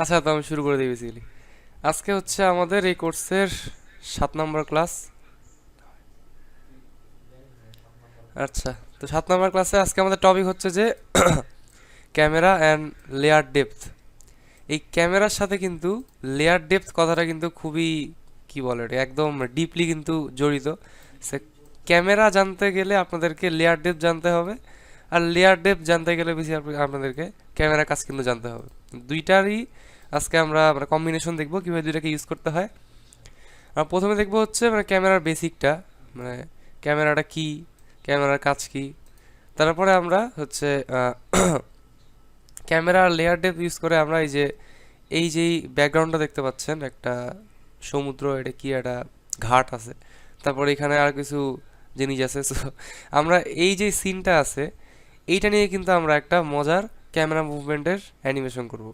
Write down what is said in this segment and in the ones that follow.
আচ্ছা, তো আমি শুরু করে দিই বেসিক্যালি। আজকে হচ্ছে আমাদের এই কোর্সের 7 নম্বর ক্লাস। আচ্ছা, তো 7 নম্বর ক্লাসে আজকে আমাদের টপিক হচ্ছে যে ক্যামেরা অ্যান্ড লেয়ার ডেপথ। এই ক্যামেরার সাথে কিন্তু লেয়ার ডেপথ কথাটা কিন্তু খুবই, কি বলে এটা, একদম ডিপলি কিন্তু জড়িত। সে ক্যামেরা জানতে গেলে আপনাদেরকে লেয়ার ডেপথ জানতে হবে, আর লেয়ার ডেপথ জানতে গেলে বেশি আপনাদেরকে ক্যামেরার কাজ কিন্তু জানতে হবে। দুইটারই আজকে আমরা মানে কম্বিনেশন দেখবো কিভাবে দুইটাকে ইউজ করতে হয়। আর প্রথমে দেখবো হচ্ছে মানে ক্যামেরার বেসিকটা, মানে ক্যামেরাটা কি, ক্যামেরার কাজ কি। তারপরে আমরা হচ্ছে ক্যামেরার লেয়ার ডেপথ ইউজ করে আমরা এই যে ব্যাকগ্রাউন্ডটা দেখতে পাচ্ছেন, একটা সমুদ্র, এটা কি একটা ঘাট আছে, তারপর এখানে আর কিছু জিনিস আছে। সো আমরা এই যে সিনটা আছে এইটা নিয়ে কিন্তু আমরা একটা মজার ক্যামেরা মুভমেন্টের অ্যানিমেশন করব।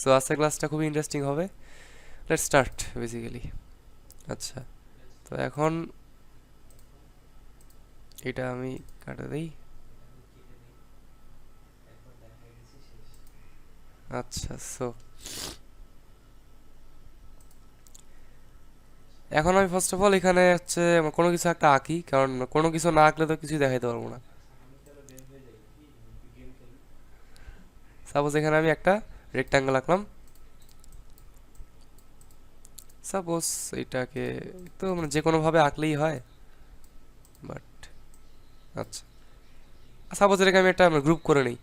সো আজকের ক্লাসটা খুবই ইন্টারেস্টিং হবে। Let's start basically. আচ্ছা, তো এখন এটা আমি কাটা দিই। আচ্ছা, সো এখন আমি ফার্স্ট অফ অল এখানে হচ্ছে কোনো কিছু একটা আঁকি, কারণ কোনো কিছু না আঁকলে তো কিছুই দেখাইতে পারবো না। সাপোজ এখানে আমি একটা রেক্টাঙ্গেল আঁকলাম। সাপোজ এটাকে তো মানে যে কোনোভাবে আঁকলেই হয়, বাট আচ্ছা, সাপোজ এটাকে আমি একটা গ্রুপ করে নিই,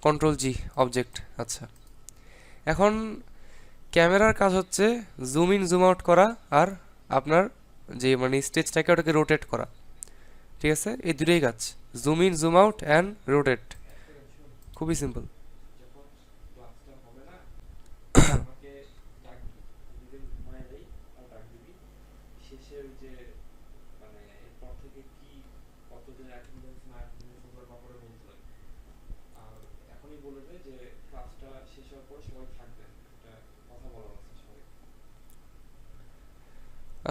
কন্ট্রোল জি, অবজেক্ট। আচ্ছা, এখন ক্যামেরার কাজ হচ্ছে জুম ইন জুম আউট করা, আর আপনার যে মানে স্টেজটাকে ওটাকে রোটেট করা। ঠিক আছে, এই দুটোই কাজ, zoom in zoom out and rotate. খুবই সিম্পল।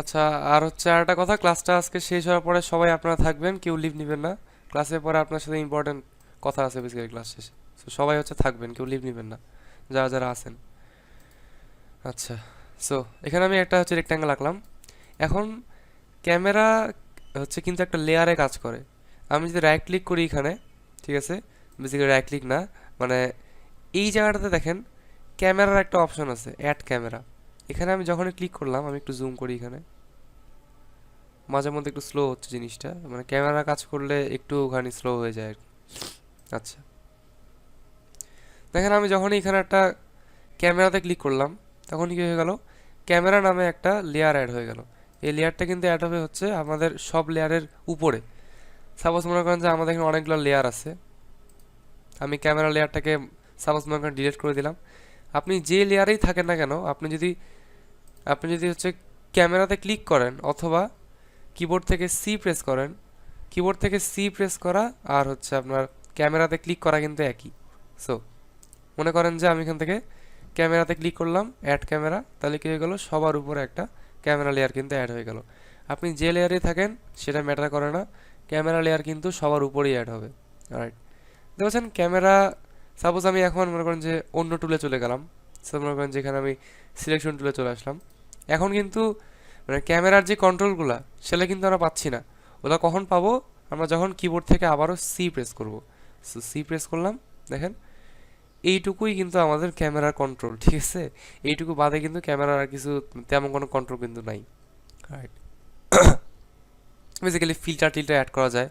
আচ্ছা, আর হচ্ছে আর একটা কথা, ক্লাসটা আজকে শেষ হওয়ার পরে সবাই আপনারা থাকবেন, কেউ লিভ নেবেন না। ক্লাসের পরে আপনার সাথে ইম্পর্টেন্ট কথা আছে বেসিক্যালি ক্লাস শেষে। সো সবাই হচ্ছে থাকবেন, কেউ লিভ নেবেন না, যারা যারা আছেন। আচ্ছা, সো এখানে আমি একটা হচ্ছে রেক্ট্যাঙ্গেল আঁকলাম। এখন ক্যামেরা হচ্ছে কিন্তু একটা লেয়ারে কাজ করে। আমি যদি রাইট ক্লিক করি এখানে, ঠিক আছে, বেসিক্যালি রাইট ক্লিক না, মানে এই জায়গাটাতে দেখেন ক্যামেরার একটা অপশন আছে, অ্যাড ক্যামেরা। এখানে আমি যখনই ক্লিক করলাম, আমি একটু জুম করি এখানে, মাঝে মধ্যে একটু স্লো হচ্ছে জিনিসটা, মানে ক্যামেরা কাজ করলে একটুখানি স্লো হয়ে যায় আর কি। আচ্ছা, দেখেন আমি যখনই এখানে একটা ক্যামেরাতে ক্লিক করলাম, তখন কি হয়ে গেল, ক্যামেরা নামে একটা লেয়ার অ্যাড হয়ে গেল। এই লেয়ারটা কিন্তু অ্যাড হবে হচ্ছে আমাদের সব লেয়ারের উপরে। সাপোজ মনে করেন যে আমাদের এখানে অনেকগুলো লেয়ার আছে, আমি ক্যামেরা লেয়ারটাকে সাপোজ মনে করেন ডিলিট করে দিলাম। আপনি যে লেয়ারেই থাকেন না কেন, আপনি যদি হচ্ছে ক্যামেরাতে ক্লিক করেন অথবা কিবোর্ড থেকে সি প্রেস করেন, কিবোর্ড থেকে সি প্রেস করা আর হচ্ছে আপনার ক্যামেরাতে ক্লিক করা কিন্তু একই। সো মনে করেন যে আমি এখান থেকে ক্যামেরাতে ক্লিক করলাম, অ্যাড ক্যামেরা, তাহলে কী হয়ে গেল, সবার উপরে একটা ক্যামেরা লেয়ার কিন্তু অ্যাড হয়ে গেল। আপনি যে লেয়ারে থাকেন সেটা ম্যাটার করে না, ক্যামেরা লেয়ার কিন্তু সবার উপরেই অ্যাড হবে। রাইট, দেখছেন ক্যামেরা। সাপোজ আমি এখন মনে করেন যে অন্য টুলে চলে গেলাম, সাপোজ মনে করেন যেখানে আমি সিলেকশন টুলে চলে আসলাম। এখন কিন্তু মানে ক্যামেরার যে কন্ট্রোলগুলো সেটা কিন্তু আমরা পাচ্ছি না। ওগুলো কখন পাবো, আমরা যখন কিবোর্ড থেকে আবারও সি প্রেস করব। সো সি প্রেস করলাম, দেখেন এইটুকুই কিন্তু আমাদের ক্যামেরার কন্ট্রোল। ঠিক আছে, এইটুকু বাদে কিন্তু ক্যামেরার আর কিছু তেমন কোনো কন্ট্রোল কিন্তু নাই। রাইট, বেসিক্যালি ফিল্টার টিল্টার অ্যাড করা যায়,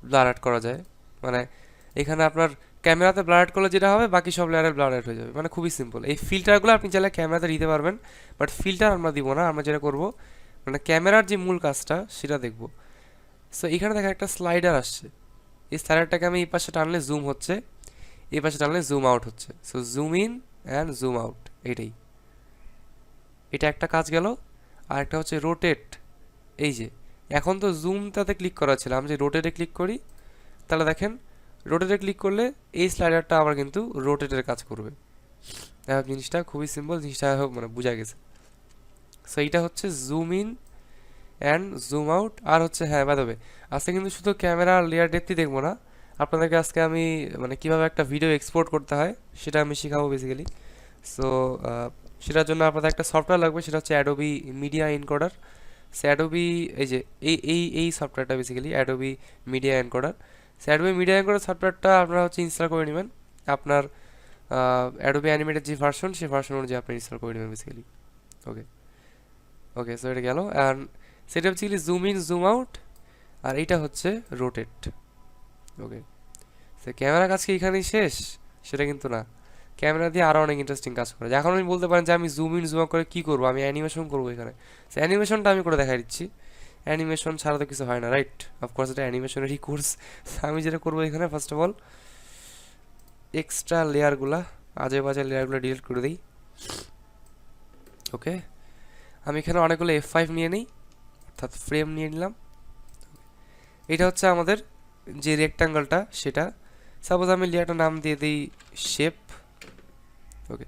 ব্লার অ্যাড করা যায়, মানে এখানে আপনার ক্যামেরাতে ব্লার অ্যাড করলে যেটা হবে বাকি সব লেয়ারে ব্লার অ্যাড হয়ে যাবে, মানে খুবই সিম্পল। এই ফিল্টারগুলো আপনি চাইলে ক্যামেরাতে দিতে পারবেন, বাট ফিল্টার আমরা দিব না, আমরা যেটা করব মানে ক্যামেরার যে মূল কাজটা সেটা দেখব। সো এখানে দেখেন একটা স্লাইডার আসছে, এই স্লাইডারটাকে আমি এই পাশে টানলে জুম হচ্ছে, এই পাশে টানলে জুম আউট হচ্ছে। So zoom in and zoom out, এটাই, এটা একটা কাজ গেল। আর একটা হচ্ছে রোটেট। এই যে এখন তো জুমটাতে ক্লিক করা ছিল, আমি যে রোটেটে ক্লিক করি, তাহলে দেখেন রোটেটে ক্লিক করলে এই স্লাইডারটা আবার কিন্তু রোটেটের কাজ করবে। জিনিসটা খুবই সিম্পল, জিনিসটা মানে বোঝা গেছে। সো এইটা হচ্ছে zoom in and zoom out. আর হচ্ছে হ্যাঁ, বাই দ্য ওয়ে, আজকে কিন্তু শুধু ক্যামেরা লেয়ার ডেপথই দেখবো না, আপনাদেরকে আজকে আমি মানে কিভাবে একটা ভিডিও এক্সপোর্ট করতে হয় সেটা আমি শেখাবো বেসিক্যালি। সো সেটার জন্য আপনাদের একটা সফটওয়্যার লাগবে, সেটা হচ্ছে Adobe media encoder. So Adobe এই যে এই সফটওয়্যারটা basically Adobe media encoder. So Adobe media encoder সফটওয়্যারটা আপনারা হচ্ছে ইনস্টল করে নেবেন আপনার অ্যাডোবি অ্যানিমেটের যে ভার্সন, সেই ভার্সন অনুযায়ী আপনি ইনস্টল করে নেবেন বেসিক্যালি। ওকে ওকে, সো এটা গেল। অ্যান্ড সেটা basically zoom in zoom out, আর এইটা হচ্ছে রোটেট। ওকে, সে ক্যামেরা কাজ কি এখানেই শেষ? সেটা কিন্তু না, ক্যামেরা দিয়ে আরও অনেক ইন্টারেস্টিং কাজ করে। এখন আপনি বলতে পারেন যে আমি জুম ইন জুম আউট করে কী করবো, আমি অ্যানিমেশন করবো এখানে। সে অ্যানিমেশনটা আমি করে দেখাই দিচ্ছি। অ্যানিমেশন ছাড়া তো কিছু হয় না, রাইট? অফকোর্স এটা অ্যানিমেশনেরই কোর্স। আমি যেটা করবো এখানে, ফার্স্ট অফ অল এক্সট্রা লেয়ারগুলা, আজে বাজে লেয়ারগুলো ডিলিট করে দিই। ওকে, আমি এখানে অনেকগুলো F5 নিয়ে নিই, অর্থাৎ ফ্রেম নিয়ে নিলাম। এটা হচ্ছে আমাদের যে রেক্টাঙ্গলটা, সেটা সাপোজ আমি লেয়ারটার নাম দিয়ে দিই শেপ। ওকে,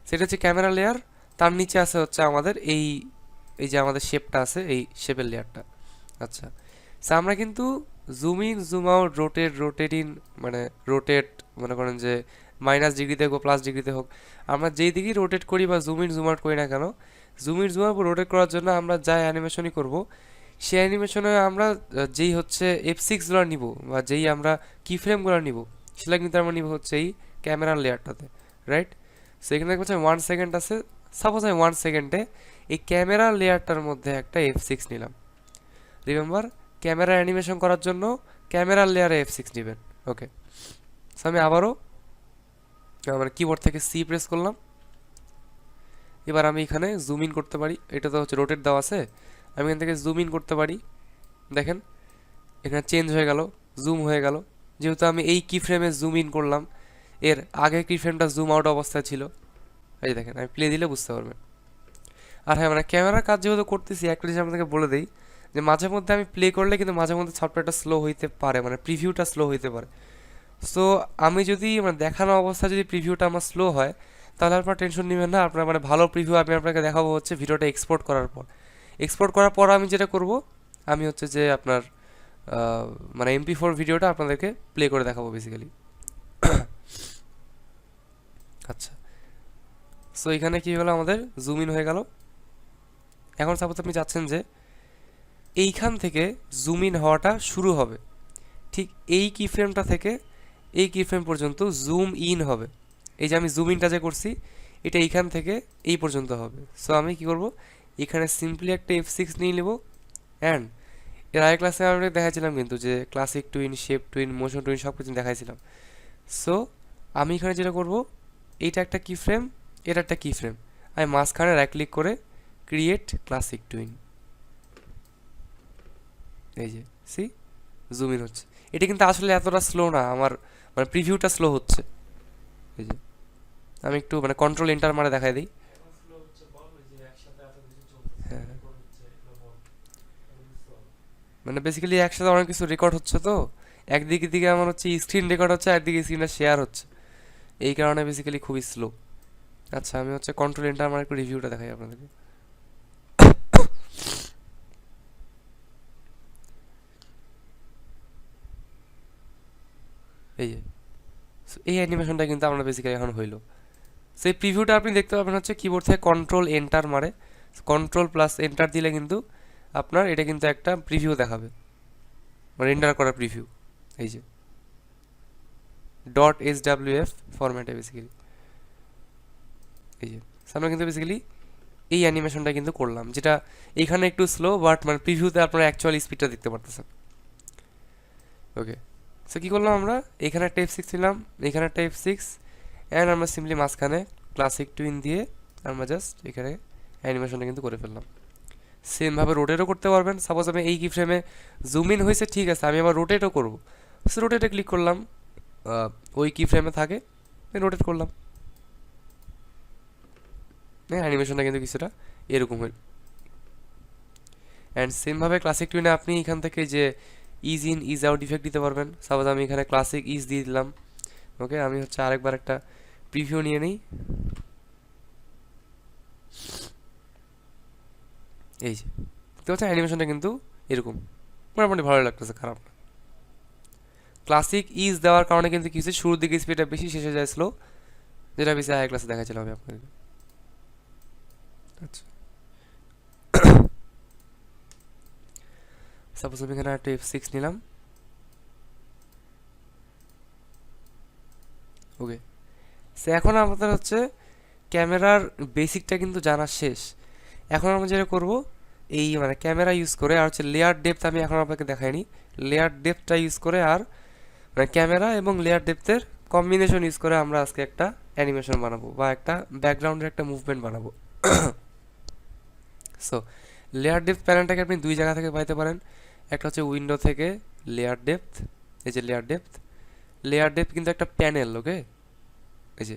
সেটা হচ্ছে ক্যামেরা লেয়ার, তার নিচে আছে হচ্ছে আমাদের এই এই যে আমাদের শেপটা আছে, এই শেপের লেয়ারটা। আচ্ছা, সো আমরা কিন্তু zoom in zoom out rotate in, মানে রোটেট মনে করেন যে -ডিগ্রিতে হোক +ডিগ্রিতে হোক, আমরা যেই দিকেই রোটেট করি বা জুম ইন জুম আউট করি না কেন, zoom in zoom out rotate করার জন্য আমরা যা অ্যানিমেশনই করব, সেই অ্যানিমেশনে আমরা যেই হচ্ছে F6গুলো নিব বা যেই আমরা কি ফ্রেমগুলো নিব, সেটা কিন্তু আমরা নিব হচ্ছে এই ক্যামেরার লেয়ারটাতে, রাইট? সো এখানে দেখতে পাচ্ছেন 1 সেকেন্ড আছে। সাপোজ আমি 1 সেকেন্ডে এই ক্যামেরা লেয়ারটার মধ্যে একটা F6 নিলাম। রিমেম্বার, ক্যামেরা অ্যানিমেশন করার জন্য ক্যামেরার লেয়ারে F6 নেবেন। ওকে, সো আমি আবারও আমার কিবোর্ড থেকে C প্রেস করলাম। এবার আমি এখানে জুম ইন করতে পারি, এটা তো হচ্ছে রোটেট দেওয়া আছে, আমি এখান থেকে জুম ইন করতে পারি। দেখেন এখানে চেঞ্জ হয়ে গেল, জুম হয়ে গেল, যেহেতু আমি এই কি ফ্রেমে জুম ইন করলাম, এর আগে কি ফ্রেমটা জুম আউট অবস্থায় ছিল। এই দেখেন, আমি প্লে দিলে বুঝতে পারবেন। আর হ্যাঁ, মানে ক্যামেরার কাজ যেহেতু করতেছি, একটা জিনিস আপনাদেরকে বলে দিই যে মাঝে মধ্যে আমি প্লে করলে কিন্তু মাঝে মধ্যে সফটওয়্যারটা স্লো হইতে পারে, মানে প্রিভিউটা স্লো হইতে পারে। সো আমি যদি মানে দেখানো অবস্থায় যদি প্রিভিউটা আমার স্লো হয়, তাহলে আপনার টেনশন নেবেন না। আপনার মানে ভালো প্রিভিউ আমি আপনাকে দেখাবো হচ্ছে ভিডিওটা এক্সপোর্ট করার পর। এক্সপোর্ট করার পর আমি যেটা করব, আমি হচ্ছে যে আপনার মানে MP4 ভিডিওটা আপনাদেরকে প্লে করে দেখাবো বেসিক্যালি। আচ্ছা, সো এখানে কী হলো, আমাদের জুম ইন হয়ে গেল। এখন সাপোজ আপনি চাচ্ছেন যে এইখান থেকে জুম ইন হওয়াটা শুরু হবে, ঠিক এই কি ফ্রেমটা থেকে এই কি ফ্রেম পর্যন্ত জুম ইন হবে। এই যে আমি জুম ইনটা যে করছি, এটা এইখান থেকে এই পর্যন্ত হবে। সো আমি কি করব, এখানে সিম্পলি একটা F6 নিয়ে নেব। অ্যান্ড এর আগে ক্লাসে আমি দেখাইছিলাম কিন্তু যে classic twin, shape twin, motion twin সব কিছু দেখাইছিলাম। সো আমি এখানে যেটা করব, এইটা একটা কি ফ্রেম, এটা একটা কি ফ্রেম, আমি মাঝখানে রাইট ক্লিক করে ক্রিয়েট ক্লাসিক টুইন। এই যে সি জুম ইন হচ্ছে। এটা কিন্তু আসলে এতটা স্লো না, আমার মানে প্রিভিউটা স্লো হচ্ছে। এই যে আমি একটু মানে কন্ট্রোল এন্টার মারে দেখাই দিই। হ্যাঁ, মানে বেসিক্যালি একসাথে অনেক কিছু রেকর্ড হচ্ছে, তো একদিকে দিকে আমার হচ্ছে স্ক্রিন রেকর্ড হচ্ছে, একদিকে স্ক্রিনটা শেয়ার হচ্ছে, এই কারণে বেসিক্যালি খুবই স্লো। আচ্ছা, আমি হচ্ছে কন্ট্রোল এন্টার মারে একটু রিভিউটা দেখাই আপনাদেরকে। এই যে এই অ্যানিমেশনটা কিন্তু আমরা বেসিক্যালি এখন হইলো। সেই প্রিভিউটা আপনি দেখতে পাবেন হচ্ছে কিবোর্ড থেকে কন্ট্রোল এন্টার মারে, কন্ট্রোল+এন্টার দিলে কিন্তু আপনার এটা কিন্তু একটা প্রিভিউ দেখাবে, মানে রেন্ডার করা প্রিভিউ। এই যে .swf ফরম্যাটে বেসিক্যালি। এই যে আমরা কিন্তু বেসিক্যালি এই অ্যানিমেশনটা কিন্তু করলাম, যেটা এখানে একটু স্লো, বাট মানে প্রিভিউতে আপনারা অ্যাকচুয়াল স্পিডটা দেখতে পারতেছেন। ওকে, সো কী করলাম আমরা, এখানে একটা F6 নিলাম, এখানে একটা F6, অ্যান্ড আমরা সিম্পলি মাঝখানে ক্লাসিক টুইন দিয়ে আমরা জাস্ট এখানে অ্যানিমেশনটা কিন্তু করে ফেললাম। সেমভাবে রোটেটও করতে পারবেন। সাপোজ আমি এই কি ফ্রেমে জুম ইন হয়েছে, ঠিক আছে, আমি আবার রোটেটও করবো। সো রোটেটে ক্লিক করলাম, ওই কি ফ্রেমে থাকে রোটেট করলাম, হ্যাঁ, অ্যানিমেশনটা কিন্তু কিছুটা এরকম হয়। অ্যান্ড সেমভাবে ক্লাসিক টুইনে আপনি এখান থেকে যে is in is out effect দিতে পারবেন। সাপোজ আমি এখানে ক্লাসিক ইজ দিয়ে দিলাম। ওকে, আমি হচ্ছে আরেকবার একটা প্রিভিউ নিয়ে নিই। এই যে দেখতে পাচ্ছেন অ্যানিমেশনটা কিন্তু এরকম মোটামুটি ভালো লাগতেছে, খারাপ না। ক্লাসিক ইজ দেওয়ার কারণে কিন্তু কিছু শুরুর দিকে স্পিডটা বেশি, শেষে যায় স্লো। যেটা বেশি হাই ক্লাসে দেখাচ্ছিলাম আমি আপনাকে। আচ্ছা, সাপোজ আমি এখানে একটা F6 নিলাম। ওকে, সো এখন আমাদের হচ্ছে ক্যামেরার বেসিকটা কিন্তু জানা শেষ। এখন আমরা যেটা করব, এই মানে ক্যামেরা ইউজ করে আর হচ্ছে লেয়ার ডেপথ আমি এখন আপনাকে দেখাইনি, লেয়ার ডেপথটা ইউজ করে আর মানে ক্যামেরা এবং লেয়ার ডেপথের কম্বিনেশন ইউজ করে আমরা আজকে একটা অ্যানিমেশন বানাবো বা একটা ব্যাকগ্রাউন্ডের একটা মুভমেন্ট বানাবো। সো লেয়ার ডেপথ প্যানেলটাকে আপনি দুই জায়গা থেকে পাইতে পারেন। একটা হচ্ছে উইন্ডো থেকে লেয়ার ডেপথ, এই যে লেয়ার ডেপথ। লেয়ার ডেপথ কিন্তু একটা প্যানেল, ওকে, এই যে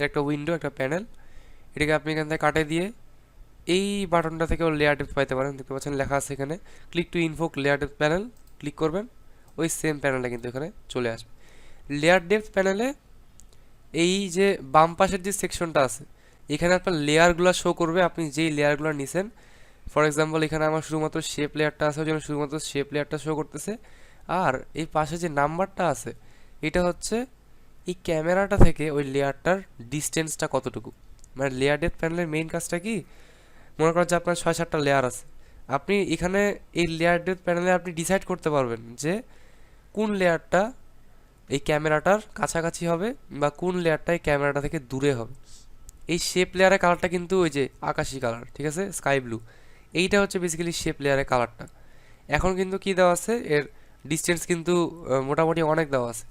একটা উইন্ডো, একটা প্যানেল। এটাকে আপনি এখান থেকে কাটে দিয়ে এই বাটনটা থেকেও লেয়ার ডেপথ পাইতে পারেন। দেখতে পাচ্ছেন লেখা আছে এখানে click to invoke layer depth panel, click করবেন, ওই সেম প্যানেলটা কিন্তু এখানে চলে আসবে। লেয়ার ডেপথ প্যানেলে এই যে বাম পাশের যে সেকশনটা আছে, এখানে আপনার লেয়ারগুলো শো করবে, আপনি যেই লেয়ারগুলো নিছেন। ফর এক্সাম্পল এখানে আমার শুধুমাত্র শেপ লেয়ারটা আছে, ওই জন্য শুধুমাত্র শেপ লেয়ারটা শো করতেছে। আর এই পাশে যে নাম্বারটা আছে, এটা হচ্ছে এই ক্যামেরাটা থেকে ওই লেয়ারটার ডিস্টেন্সটা কতটুকু। মানে লেয়ার ডেপথ প্যানেলের মেইন কাজটা কি, মনে করেন যে আপনার 6-7টা লেয়ার আছে, আপনি এখানে এই লেয়ার ডেপথ প্যানেলে আপনি ডিসাইড করতে পারবেন যে কোন লেয়ারটা এই ক্যামেরাটার কাছাকাছি হবে বা কোন লেয়ারটা এই ক্যামেরাটা থেকে দূরে হবে। এই শেপ লেয়ারের কালারটা কিন্তু ওই যে আকাশি কালার, ঠিক আছে, স্কাই ব্লু, এইটা হচ্ছে বেসিক্যালি শেপ লেয়ারের কালারটা। এখন কিন্তু কি দেওয়া আছে, এর ডিস্টেন্স কিন্তু মোটামুটি অনেক দেওয়া আছে,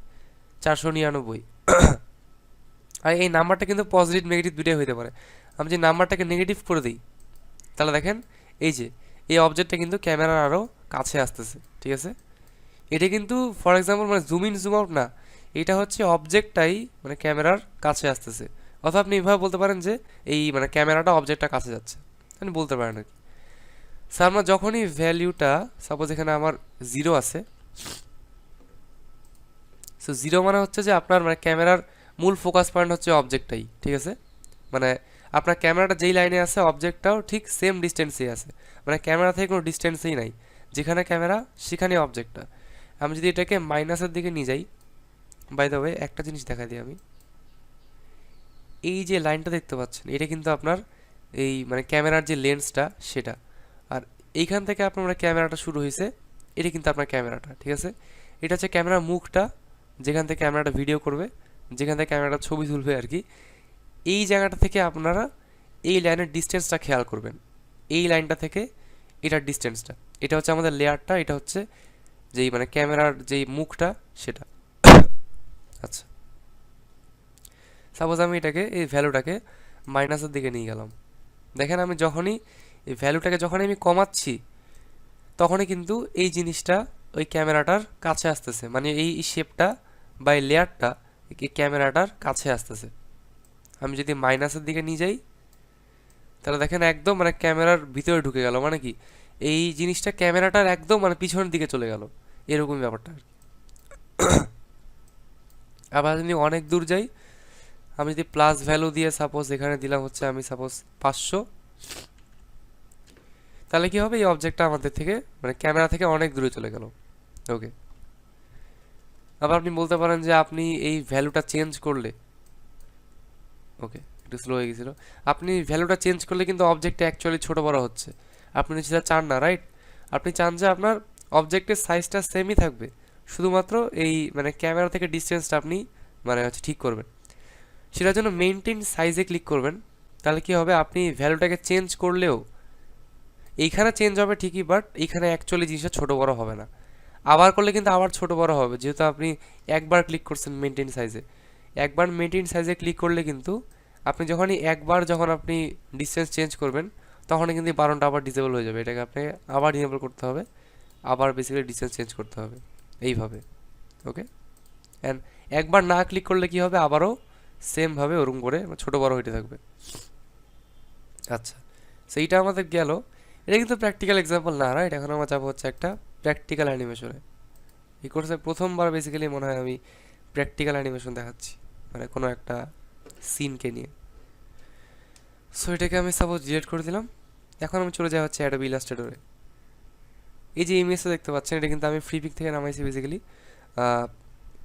499। আর এই নাম্বারটা কিন্তু পজিটিভ নেগেটিভ দুটোই হতে পারে। আমি যে নাম্বারটাকে নেগেটিভ করে দিই, তাহলে দেখেন এই যে এই অবজেক্টটা কিন্তু ক্যামেরার আরও কাছে আসতেছে, ঠিক আছে। এটা কিন্তু ফর এক্সাম্পল মানে জুম ইন জুম আউট না, এটা হচ্ছে অবজেক্টটাই মানে ক্যামেরার কাছে আসতেছে। অথবা আপনি এভাবে বলতে পারেন যে এই মানে ক্যামেরাটা অবজেক্টটা কাছে যাচ্ছে, আপনি বলতে পারেন আর কি। স্যার আমরা যখনই ভ্যালিউটা, সাপোজ এখানে আমার 0 আছে, সো 0 মানে হচ্ছে যে আপনার মানে ক্যামেরার মূল ফোকাস পয়েন্ট হচ্ছে অবজেক্টটাই, ঠিক আছে। মানে আপনার ক্যামেরাটা যেই লাইনে আছে অবজেক্টটাও ঠিক সেম ডিস্টেন্সেই আছে, মানে ক্যামেরা থেকে কোনো ডিস্টেন্সেই নাই, যেখানে ক্যামেরা সেখানে অবজেক্টটা। আমি যদি এটাকে মাইনাসের দিকে নিয়ে যাই, বাই দ্য ওয়ে একটা জিনিস দেখা দিই আমি, এই যে লাইনটা দেখতে পাচ্ছেন এটা কিন্তু আপনার এই মানে ক্যামেরার যে লেন্সটা সেটা, আর এইখান থেকে আপনার মানে ক্যামেরাটা শুরু হয়েছে, এটা কিন্তু আপনার ক্যামেরাটা, ঠিক আছে। এটা হচ্ছে ক্যামেরার মুখটা, যেখান থেকে ক্যামেরাটা ভিডিও করবে, যেখান থেকে ক্যামেরাটা ছবি তুলবে আর কি। এই জায়গাটা থেকে আপনারা এই লাইনের ডিস্টেন্সটা খেয়াল করবেন, এই লাইনটা থেকে এটার ডিস্টেন্সটা, এটা হচ্ছে আমাদের লেয়ারটা, এটা হচ্ছে যেই মানে ক্যামেরার যেই মুখটা সেটা। আচ্ছা, সাপোজ আমি এটাকে এই ভ্যালুটাকে মাইনাসের দিকে নিয়ে গেলাম, দেখেন আমি যখনই এই ভ্যালুটাকে যখনই আমি কমাচ্ছি, তখনই কিন্তু এই জিনিসটা ওই ক্যামেরাটার কাছে আসতেছে, মানে এই শেপটা বা এই লেয়ারটা এই ক্যামেরাটার কাছে আসতেছে। আমি যদি মাইনাসের দিকে নিয়ে যাই, তাহলে দেখেন একদম মানে ক্যামেরার ভিতরে ঢুকে গেল, মানে কি এই জিনিসটা ক্যামেরাটার একদম মানে পিছনের দিকে চলে গেল, এরকম ব্যাপারটা। আবার যদি অনেক দূর যাই, আমি যদি প্লাস ভ্যালু দিয়ে সাপোজ এখানে দিলাম হচ্ছে আমি সাপোজ 500, তাহলে কি হবে, এই অবজেক্টটা আমাদের থেকে মানে ক্যামেরা থেকে অনেক দূরে চলে গেল। ওকে, আবার আপনি বলতে পারেন যে আপনি এই ভ্যালুটা চেঞ্জ করলে, ওকে একটু স্লো হয়ে গেছিলো, আপনি ভ্যালুটা চেঞ্জ করলে কিন্তু অবজেক্টটা অ্যাকচুয়ালি ছোটো বড় হচ্ছে, আপনি সেটা চান না, রাইট। আপনি চান যে আপনার অবজেক্টের সাইজটা সেমই থাকবে, শুধুমাত্র এই মানে ক্যামেরা থেকে ডিস্টেন্সটা আপনি মানে হচ্ছে ঠিক করবেন। সেটার জন্য মেইনটেইন সাইজে ক্লিক করবেন, তাহলে কি হবে, আপনি ভ্যালুটাকে চেঞ্জ করলেও এইখানে চেঞ্জ হবে ঠিকই, বাট এইখানে অ্যাকচুয়ালি জিনিসটা ছোটো বড় হবে না। আবার করলে কিন্তু আবার ছোট বড় হবে, যেহেতু আপনি একবার ক্লিক করছেন মেনটেন সাইজে। একবার মেনটেন সাইজে ক্লিক করলে কিন্তু আপনি যখনই একবার যখন আপনি ডিসটেন্স চেঞ্জ করবেন, তখনই কিন্তু এই বাটনটা আবার ডিসেবল হয়ে যাবে, এটাকে আপনাকে আবার ডিসেবল করতে হবে, আবার বেসিক্যালি ডিসটেন্স চেঞ্জ করতে হবে এইভাবে। ওকে, অ্যান্ড একবার না ক্লিক করলে কি হবে, আবারও সেমভাবে ওরকম করে ছোটো বড় হইতে থাকবে। আচ্ছা, সেইটা আমাদের গেল। এটা কিন্তু প্র্যাকটিক্যাল এক্সাম্পল না, রাইট। এখন আমরা যাবো হচ্ছে একটা প্র্যাকটিক্যাল অ্যানিমেশনে। এই কোর্সে প্রথমবার বেসিক্যালি মনে হয় আমি প্র্যাকটিক্যাল অ্যানিমেশন দেখাচ্ছি, মানে কোনো একটা সিনকে নিয়ে। সো এটাকে আমি সাপোজ ডিলিট করে দিলাম। এখন আমি চলে যাই হচ্ছে অ্যাডোবি ইলাস্ট্রেটরে। এই যে ইমেজটা দেখতে পাচ্ছেন, এটা কিন্তু আমি ফ্রিপিক থেকে নামাইছি বেসিক্যালি।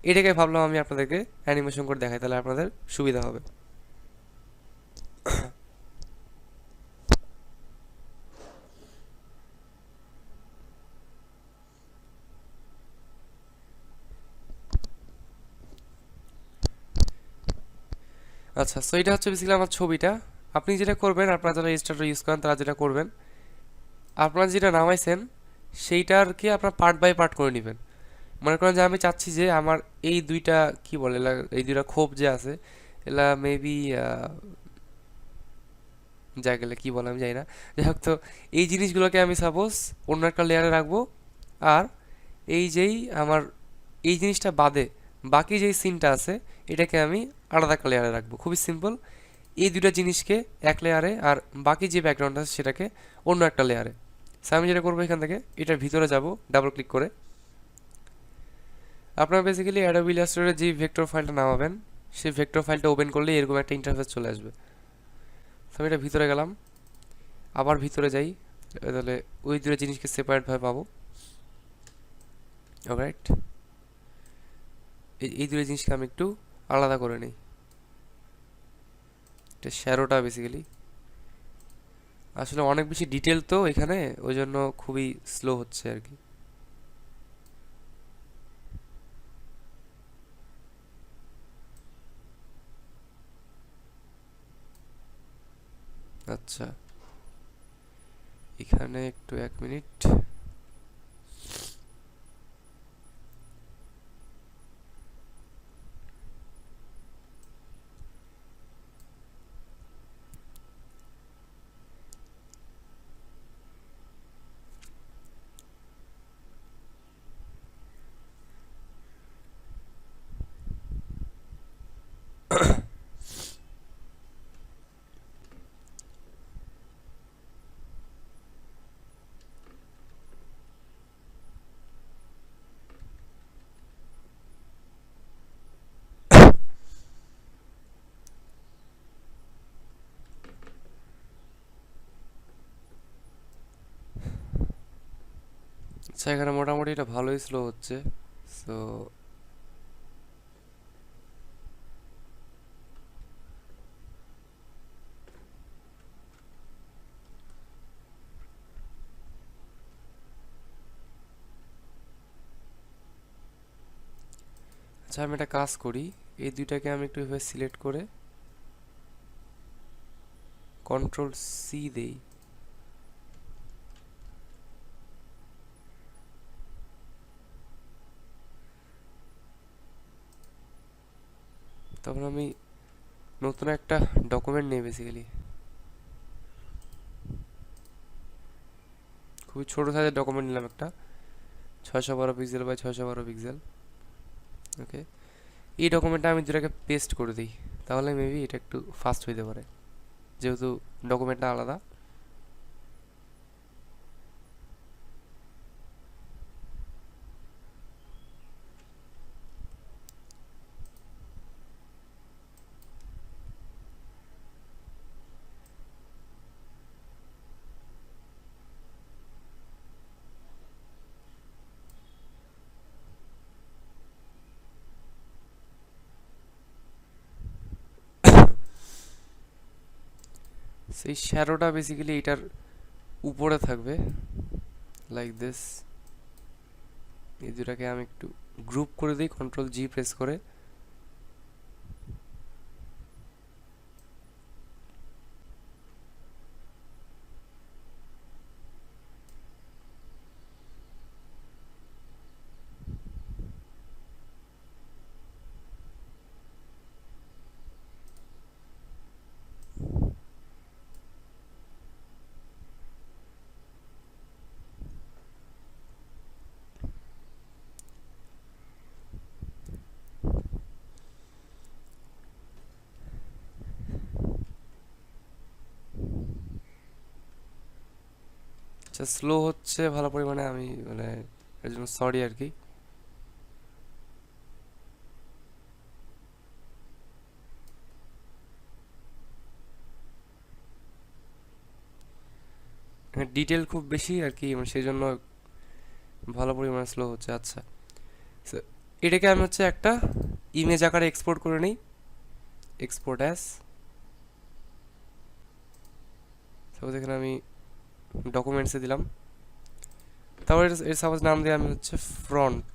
এটাকে ভাবলাম আমি আপনাদেরকে অ্যানিমেশন করে দেখাই, তাহলে আপনাদের সুবিধা হবে। আচ্ছা, সো এটা হচ্ছে বেসিক্যালি আমার ছবিটা। আপনি যেটা করবেন, আপনারা যারা ইলাস্ট্রেটর ইউজ করেন তারা যেটা করবেন, আপনারা যেটা নামাইছেন সেইটারকে আপনার পার্ট বাই পার্ট করে নেবেন। মনে করেন যে আমি চাচ্ছি যে আমার এই দুইটা কি বলে এই দুইটা খোপ যে আছে, এলা মেবি যা গেলে কি বলে আমি জানি না। যাই হোক, তো এই জিনিসগুলোকে আমি সাপোজ অন্য একটা লেয়ারে রাখবো। আর এই যেই আমার এই জিনিসটা বাদে বাকি যেই সিনটা আছে এটাকে আমি আলাদা একটা লেয়ারে রাখবো। খুবই সিম্পল। এই দুটা জিনিসকে এক লেয়ারে, আর বাকি যে ব্যাকগ্রাউন্ড আছে সেটাকে অন্য একটা লেয়ারে। সো আমি যেটা করবো, এখান থেকে এটার ভিতরে যাব ডাবল ক্লিক করে। আপনারা বেসিক্যালি অ্যাডোবি ইলাস্ট্রেটরে যে ভেক্টর ফাইলটা নামাবেন সেই ভেক্টর ফাইলটা ওপেন করলে এরকম একটা ইন্টারফেস চলে আসবে। তো আমি এটা ভিতরে গেলাম, আবার ভিতরে যাই, তাহলে ওই দুটো জিনিসকে সেপারেটভাবে পাবো। অলরাইট, এই দুটো জিনিসকে আমি একটু আলাদা করে নিই। এটা শ্যারোটা বেসিক্যালি আসলে অনেক বেশি ডিটেল তো এখানে, ওই জন্য খুবই স্লো হচ্ছে আর কি। আচ্ছা, এখানে একটু 1 মিনিট। আচ্ছা, এখানে মোটামুটি এটা ভালোই স্লো হচ্ছে। সো আচ্ছা, আমি একটা কাজ করি, এই দুইটাকে আমি একটু এভাবে সিলেক্ট করে কন্ট্রোল C দেই। তখন আমি নতুন একটা ডকুমেন্ট নিই বেসিক্যালি। খুবই ছোট সাইজের ডকুমেন্ট নিলাম একটা, 612 পিক্সেল বাই 612 পিক্সেল। ওকে, এই ডকুমেন্টটা আমি দুটাকে পেস্ট করে দিই, তাহলে মেবি এটা একটু ফাস্ট হইতে পারে, যেহেতু ডকুমেন্টটা আলাদা। সেই শ্যাডোটা বেসিক্যালি এটার উপরে থাকবে, লাইক দিস। এই দুটাকে আমি একটু গ্রুপ করে দিই কন্ট্রোল G প্রেস করে। আচ্ছা, স্লো হচ্ছে ভালো পরিমাণে, আমি মানে এর জন্য সরি আর কি। ডিটেল খুব বেশি আর কি, মানে সেই জন্য ভালো পরিমাণে স্লো হচ্ছে। আচ্ছা, so এটাকে আমি হচ্ছে একটা ইমেজ আকারে এক্সপোর্ট করে নিই, এক্সপোর্ট অ্যাস। সাপোজ এখানে আমি ডকুমেন্টসে দিলাম, তারপর এর সাপোজ নাম দিয়ে আমি হচ্ছে ফ্রন্ট।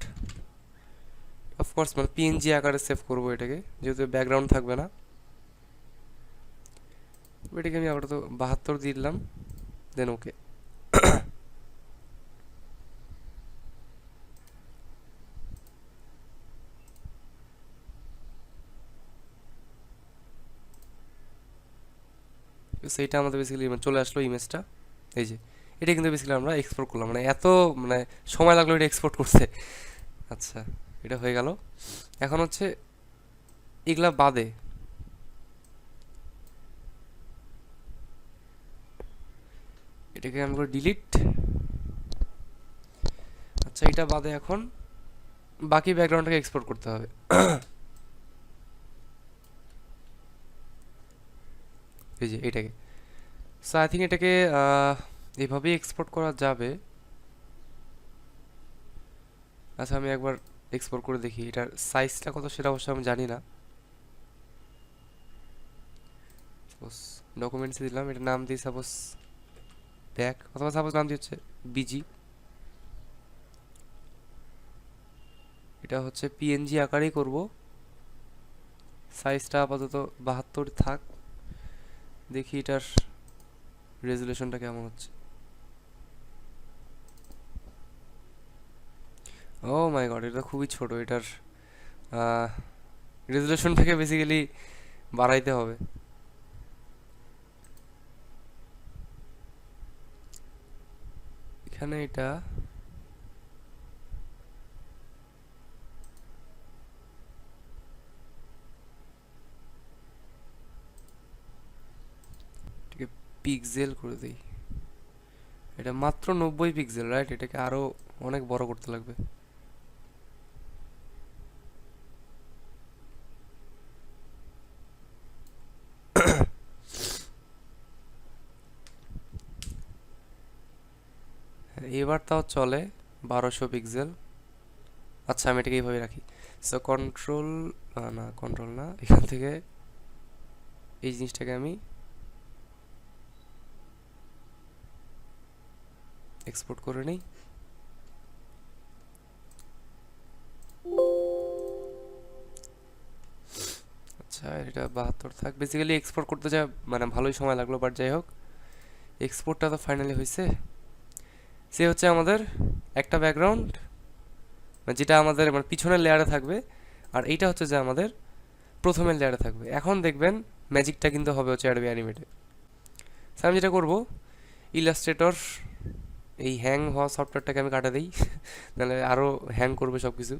অফকোর্স মানে PNG আকারে সেভ করবো এটাকে, যেহেতু ব্যাকগ্রাউন্ড থাকবে না। এটাকে আমি আপাতত 72 দিয়ে দিলাম, দেন ওকে। সেইটা আমাদের বেসিক্যালি চলে আসলো ইমেজটা, এই যে এটা কিন্তু বেসিক্যালি আমরা এক্সপোর্ট করলাম, মানে এত মানে সময় লাগলো এটা এক্সপোর্ট করতে। আচ্ছা, এটা হয়ে গেল। এখন হচ্ছে এগুলা বাদে এটাকে আমি করে ডিলিট। আচ্ছা, এটা বাদে এখন বাকি ব্যাকগ্রাউন্ডটাকে এক্সপোর্ট করতে হবে। এই যে এটাকে, সো আই থিঙ্ক এটাকে এইভাবেই এক্সপোর্ট করা যাবে। আচ্ছা, আমি একবার এক্সপোর্ট করে দেখি এটার সাইজটা কত, সেটা অবশ্য আমি জানি না। সাপোজ ডকুমেন্টসে দিলাম, এটা নাম দিই সাপোজ ব্যাক, অথবা সাপোজ নাম দিয়ে হচ্ছে বিজি। এটা হচ্ছে পিএনজি আকারেই করব, সাইজটা আপাতত 72 থাক। দেখি এটার রেজুলেশনটা কেমন হচ্ছে। ও মাই গড, এটা খুবই ছোট, এটার রেজুলেশনটাকে বেসিক্যালি বাড়াইতে হবে। এখানে এটা পিক্সেল করে দিই, এটা মাত্র 90 পিক্সেল, রাইট? এটাকে আরো অনেক বড় করতে লাগবে। এবার তাও চলে 1200 পিক্সেল। আচ্ছা, আমি এটাকে এইভাবে রাখি। সো কন্ট্রোল, না কন্ট্রোল না, এখান থেকে এই জিনিসটাকে আমি এক্সপোর্ট করে নিই। আচ্ছা, এটা 72 থাক। বেসিক্যালি এক্সপোর্ট করতে যা মানে ভালোই সময় লাগলো, বাট যাই হোক এক্সপোর্টটা তো ফাইনালি হয়েছে। সে হচ্ছে আমাদের একটা ব্যাকগ্রাউন্ড, যেটা আমাদের মানে পিছনের লেয়ারে থাকবে, আর এইটা হচ্ছে যে আমাদের প্রথমের লেয়ারে থাকবে। এখন দেখবেন ম্যাজিকটা কিন্তু হবে হচ্ছে অ্যাডোবি অ্যানিমেটে। আমি যেটা করব, ইলাস্ট্রেটর এই হ্যাং হওয়া সফটওয়্যারটাকে আমি কাটা দিই, নাহলে আরও হ্যাং করবে সব কিছু।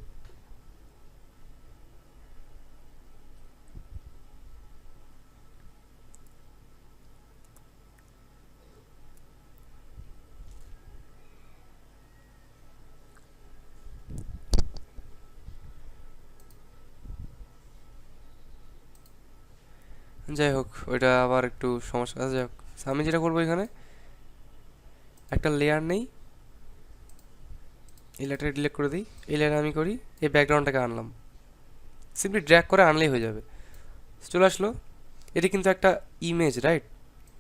যাই হোক, ওইটা আবার একটু সমস্যা আছে। যাই হোক, আমি যেটা করবো এখানে একটা লেয়ার নেই, এই লেয়ারটা ডিলিট করে দিই। এই লেয়ারে আমি করি এই ব্যাকগ্রাউন্ডটাকে আনলাম, সিম্পলি ড্র্যাগ করে আনলেই হয়ে যাবে, চলে আসলো। এটি কিন্তু একটা ইমেজ, রাইট?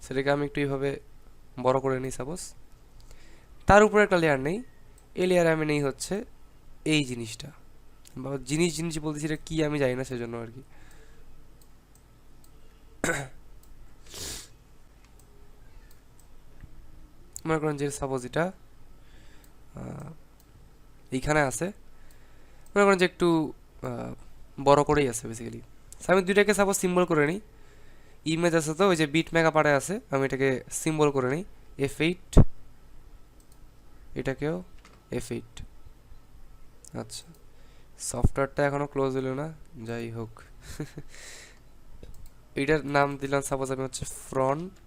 সেটাকে আমি একটু এইভাবে বড় করে নিই সাপোজ। তার উপরে একটা লেয়ার নেই, এই লেয়ারে আমি নেই হচ্ছে এই জিনিসটা, বা জিনিস জিনিস বলতেছি, এটা কি আমি জানি না, সেজন্য আর কি। মনে করেন যে সাপোজ এটা এইখানে আছে, মনে করেন যে একটু বড় করেই আছে বেসিক্যালি। আমি দুইটাকে সাপোজ সিম্বল করে নিই। ইমেজ আছে তো, ওই যে বিট মেগা পারে আছে, আমি এটাকে সিম্বল করে নিই F8, এটাকেও F8। আচ্ছা, সফটওয়্যারটা এখনো ক্লোজ হলো না, যাই হোক। এইটার নাম দিলাম সাপোজ আমি হচ্ছে ফ্রন্ট,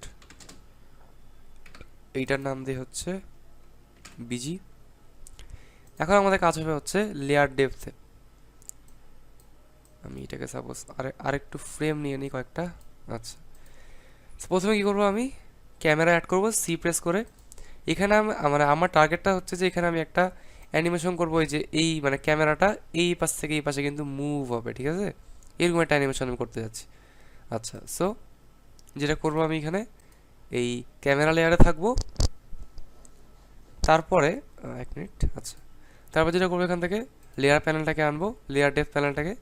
এইটার নাম দিয়ে হচ্ছে বিজি। এখন আমাদের কাজ হবে হচ্ছে লেয়ার ডেপথে। আমি এটাকে সাপোজ আরেকটু ফ্রেম নিয়ে নিই কয়েকটা। আচ্ছা, প্রথমে কি করব, আমি ক্যামেরা অ্যাড করব সি প্রেস করে। এখানে মানে আমার টার্গেটটা হচ্ছে যে এখানে আমি একটা অ্যানিমেশন করবো, এই যে এই মানে ক্যামেরাটা এই পাশ থেকে এই পাশে কিন্তু মুভ হবে, ঠিক আছে? এরকম একটা অ্যানিমেশন আমি করতে যাচ্ছি। আচ্ছা, সো যেটা করবো আমি এখানে এই ক্যামেরা লেয়ারে থাকবো, তারপরে এক মিনিট। আচ্ছা, তারপর যেটা করবো এখান থেকে লেয়ার প্যানেলটাকে আনবো, লেয়ার ডেপথ প্যানেলটাকে।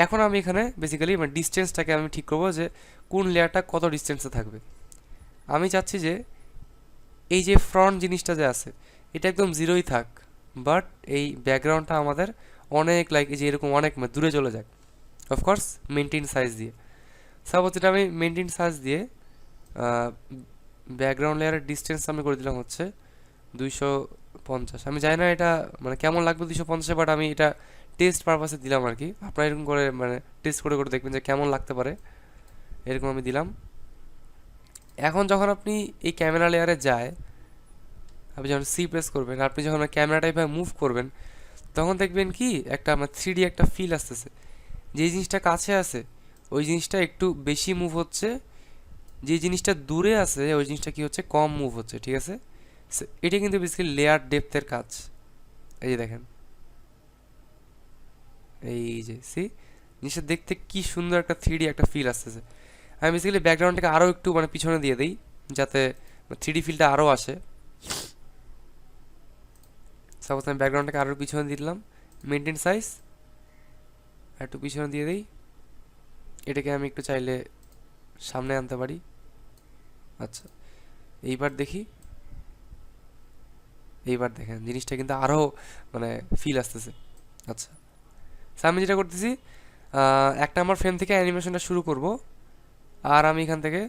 এখন আমি এখানে বেসিক্যালি মানে ডিস্টেন্সটাকে আমি ঠিক করবো যে কোন লেয়ারটা কত ডিস্টেন্সে থাকবে। আমি চাচ্ছি যে এই যে ফ্রন্ট জিনিসটা যে আছে এটা একদম জিরোই থাক, বাট এই ব্যাকগ্রাউন্ডটা আমাদের অনেক লাইক এই যে এরকম অনেক দূরে চলে যাক, অফকোর্স মেনটেন সাইজ দিয়ে। সাপোজ এটা আমি মেনটেন সাইজ দিয়ে ব্যাকগ্রাউন্ড লেয়ারের ডিস্টেন্স আমি করে দিলাম হচ্ছে 250। আমি জানি না এটা মানে কেমন লাগবে 250, বাট আমি এটা টেস্ট পারপাসে দিলাম আর কি। আপনারা এরকম করে মানে টেস্ট করে করে দেখবেন যে কেমন লাগতে পারে। এরকম আমি দিলাম। এখন যখন আপনি এই ক্যামেরা লেয়ারে যায়, আপনি যখন সি প্রেস করবেন, আপনি যখন ক্যামেরাটা এভাবে মুভ করবেন, তখন দেখবেন কি একটা আমার 3D একটা ফিল আসতেছে। যে জিনিসটা কাছে আছে ওই জিনিসটা একটু বেশি মুভ হচ্ছে, যে জিনিসটা দূরে আছে ওই জিনিসটা কি হচ্ছে কম মুভ হচ্ছে, ঠিক আছে? এটা কিন্তু বেসিক্যালি লেয়ার ডেপথের কাজ। এই যে দেখেন, এই যে সি জিনিসটা দেখতে কি সুন্দর একটা 3D একটা ফিল আসতেছে। আমি বেসিক্যালি ব্যাকগ্রাউন্ডটাকে আরও একটু মানে পিছনে দিয়ে দিই যাতে 3D ফিলটা আরও আসে। সাপোজ আমি ব্যাকগ্রাউন্ডটাকে আরও পিছনে দিলাম, মেনটেন সাইজ একটু পিছনে দিয়ে দিই। এটাকে আমি একটু চাইলে সামনে আনতে পারি। আচ্ছা, এইবার দেখি, এইবার দেখেন জিনিসটা কিন্তু আরও মানে ফিল আসতেছে। আচ্ছা, আমি যেটা করতেছি, একটা আমার ফ্রেম থেকে অ্যানিমেশনটা শুরু করব। আর আমি এখান থেকে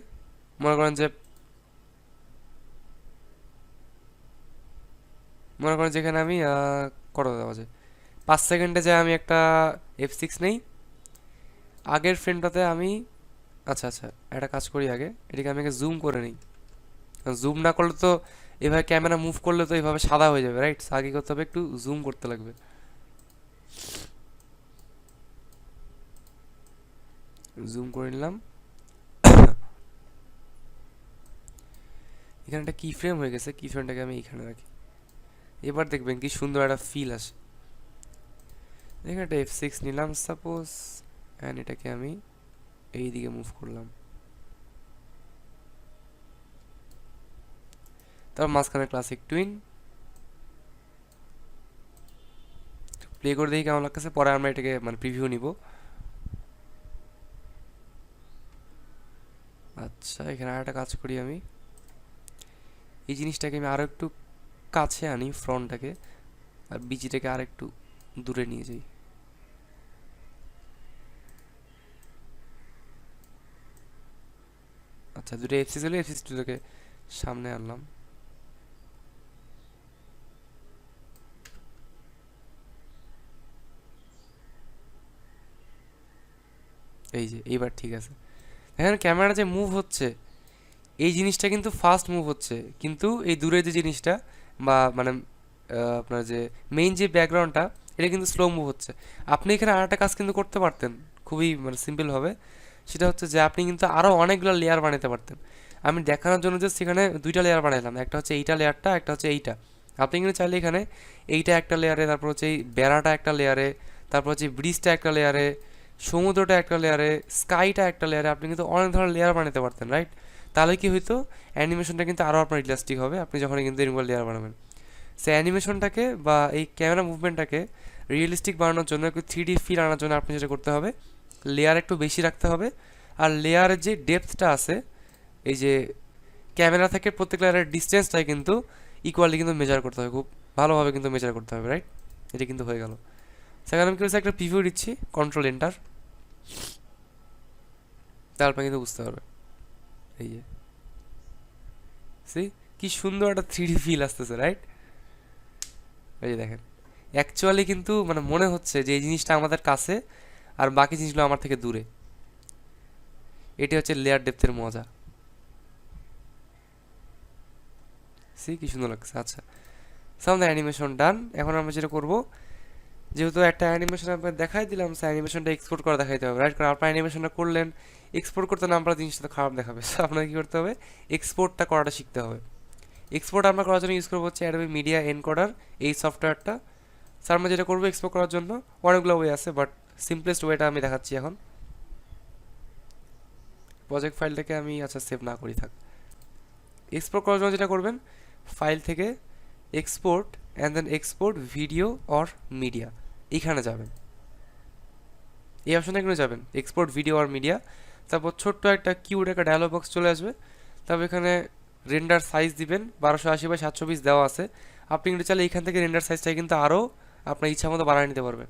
মনে করেন যেখানে আমি কত দেওয়া যায় 5 সেকেন্ডে যে আমি একটা F6 নেই আগের ফ্রেমটাতে আমি। আচ্ছা আচ্ছা, একটা কাজ করি, আগে এটাকে আমি আগে জুম করে নিই। জুম না করলে তো এভাবে ক্যামেরা মুভ করলে তো এইভাবে সাদা হয়ে যাবে, রাইট? আগে করতে হবে একটু জুম করতে লাগবে। জুম করে নিলাম। এখানে একটা কি ফ্রেম হয়ে গেছে, কি ফ্রেমটাকে আমি এখানে রাখি। এবার দেখবেন কি সুন্দর একটা ফিল আসে। এখানে একটা F6 নিলাম সাপোজ, অ্যান্ড এটাকে আমি এই দিকে মুভ করলাম। তারপর মাঝখানে ক্লাসিক টুইন প্লে করে দেখি কেমন লাগতেছে, পরে আমরা এটাকে মানে প্রিভিউ নিব। আচ্ছা, এখানে আরেকটা কাজ করি, আমি এই জিনিসটাকে আমি আরও একটু কাছে আনি ফ্রন্টটাকে, আর বিচিটাকে আর একটু দূরে নিয়ে যাই। আচ্ছা, দুটো F6 হলে F6 দুটোকে সামনে আনলাম। এই যে এইবার ঠিক আছে। এখানে ক্যামেরা যে মুভ হচ্ছে এই জিনিসটা কিন্তু ফাস্ট মুভ হচ্ছে, কিন্তু এই দূরের যে জিনিসটা বা মানে আপনার যে মেইন যে ব্যাকগ্রাউন্ডটা এটা কিন্তু স্লো মুভ হচ্ছে। আপনি এখানে আর একটা কাজ কিন্তু করতে পারতেন খুবই মানে সিম্পলভাবে, সেটা হচ্ছে যে আপনি কিন্তু আরও অনেকগুলো লেয়ার বানাতে পারতেন। আমি দেখানোর জন্য জাস্ট এখানে দুইটা লেয়ার বানাইলাম, একটা হচ্ছে এইটা লেয়ারটা, একটা হচ্ছে এইটা। আপনি কিন্তু চাইলে এখানে এইটা একটা লেয়ারে, তারপর হচ্ছে এই বেড়াটা একটা লেয়ারে, তারপর হচ্ছে ব্রিজটা একটা লেয়ারে, সমুদ্রটা একটা লেয়ারে, স্কাইটা একটা লেয়ারে, আপনি কিন্তু অনেক ধরনের লেয়ার বানাতে পারতেন, রাইট? তাহলে কি হইতো, অ্যানিমেশনটা কিন্তু আরও আপনার রিয়েলিস্টিক হবে আপনি যখন কিন্তু এরকম লেয়ার বানাবেন। সে অ্যানিমেশনটাকে বা এই ক্যামেরা মুভমেন্টটাকে রিয়েলিস্টিক বানানোর জন্য একটু 3D ফিল আনার জন্য আপনি যেটা করতে হবে, লেয়ার একটু বেশি রাখতে হবে। আর লেয়ারের যে ডেপথটা আছে, এই যে ক্যামেরা থেকে প্রত্যেক লেয়ারের ডিস্টেন্সটাই কিন্তু ইকুয়ালি কিন্তু মেজার করতে হবে, খুব ভালোভাবে কিন্তু মেজার করতে হবে, রাইট? এটা কিন্তু হয়ে গেল। সেখানে আমি কি হচ্ছে একটা প্রিভিউ দিচ্ছি, কন্ট্রোল এন্টার, তারপর কিন্তু বুঝতে পারবে। এই যে সি কি সুন্দর একটা 3D ফিল আসতেছে, রাইট? এই যে দেখেন, অ্যাকচুয়ালি কিন্তু মানে মনে হচ্ছে যে এই জিনিসটা আমাদের কাছে আর বাকি জিনিসগুলো আমার থেকে দূরে। এটি হচ্ছে লেয়ার ডেপথের মজা। সি কি সুন্দর লাগছে। আচ্ছা, সামনে অ্যানিমেশন ডান। এখন আমরা যেটা করবো, যেহেতু একটা অ্যানিমেশন আপনার দেখাই দিলাম, সে অ্যানিমেশনটা এক্সপোর্ট করা দেখাইতে হবে, রাইট? কারণ আপনার অ্যানিমেশনটা করলেন, এক্সপোর্ট করতে না পারলে জিনিসটা তো খারাপ দেখাবে। সো আপনাকে কী করতে হবে, এক্সপোর্টটা করাটা শিখতে হবে। এক্সপোর্ট আমরা করার জন্য ইউজ করবো হচ্ছে অ্যাডোবি মিডিয়া এনকোডার, এই সফটওয়্যারটা। স্যার আমরা যেটা করবো এক্সপোর্ট করার জন্য অনেকগুলো ওয়ে আছে, বাট সিম্পলেস্ট ওয়েটা আমি দেখাচ্ছি এখন। প্রজেক্ট ফাইলটাকে আমি আচ্ছা সেভ না করি থাক। এক্সপোর্ট করার জন্য যেটা করবেন, ফাইল থেকে export and then export video or media, এইখানে যাবেন, এই অপশনে এখানে যাবেন, এক্সপোর্ট ভিডিও আর মিডিয়া। তারপর ছোট্ট একটা কিউড একটা ডায়লগ বক্স চলে আসবে, তবে এখানে রেন্ডার সাইজ দিবেন 1280x720 দেওয়া আছে। আপনি কিন্তু চাইলে এইখান থেকে রেন্ডার সাইজটা কিন্তু আরও আপনার ইচ্ছা মতো বাড়ায় নিতে পারবেন।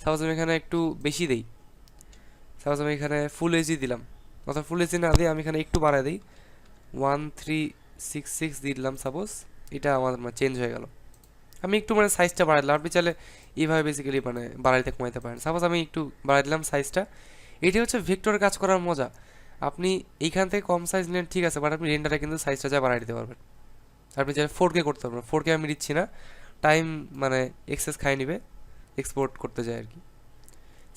সাপোজ আমি এখানে একটু বেশি দিই, সাপোজ আমি এখানে ফুল এইচডি দিলাম, অর্থাৎ ফুল এইচডি না দিই আমি এখানে একটু বাড়ায় দিই, 1366 দিলাম সাপোজ, এটা আমার চেঞ্জ হয়ে গেল। আমি একটু সাইজটা বাড়াই দিলাম, আপনি চাইলে এইভাবে বেসিক্যালি বাড়াইতে কমাইতে পারেন। সাপোজ আমি একটু বাড়াই দিলাম সাইজটা। এটি হচ্ছে ভেক্টরের কাজ করার মজা। আপনি এইখান থেকে কম সাইজ নেন ঠিক আছে, বাট আপনি রেন্ডারে কিন্তু সাইজটা যা বাড়াই দিতে পারবেন। আপনি চাইলে 4K করতে পারবেন, 4K আমি দিচ্ছি না, টাইম এক্সেস খাই নিবে, এক্সপোর্ট করতে যায় আর কি।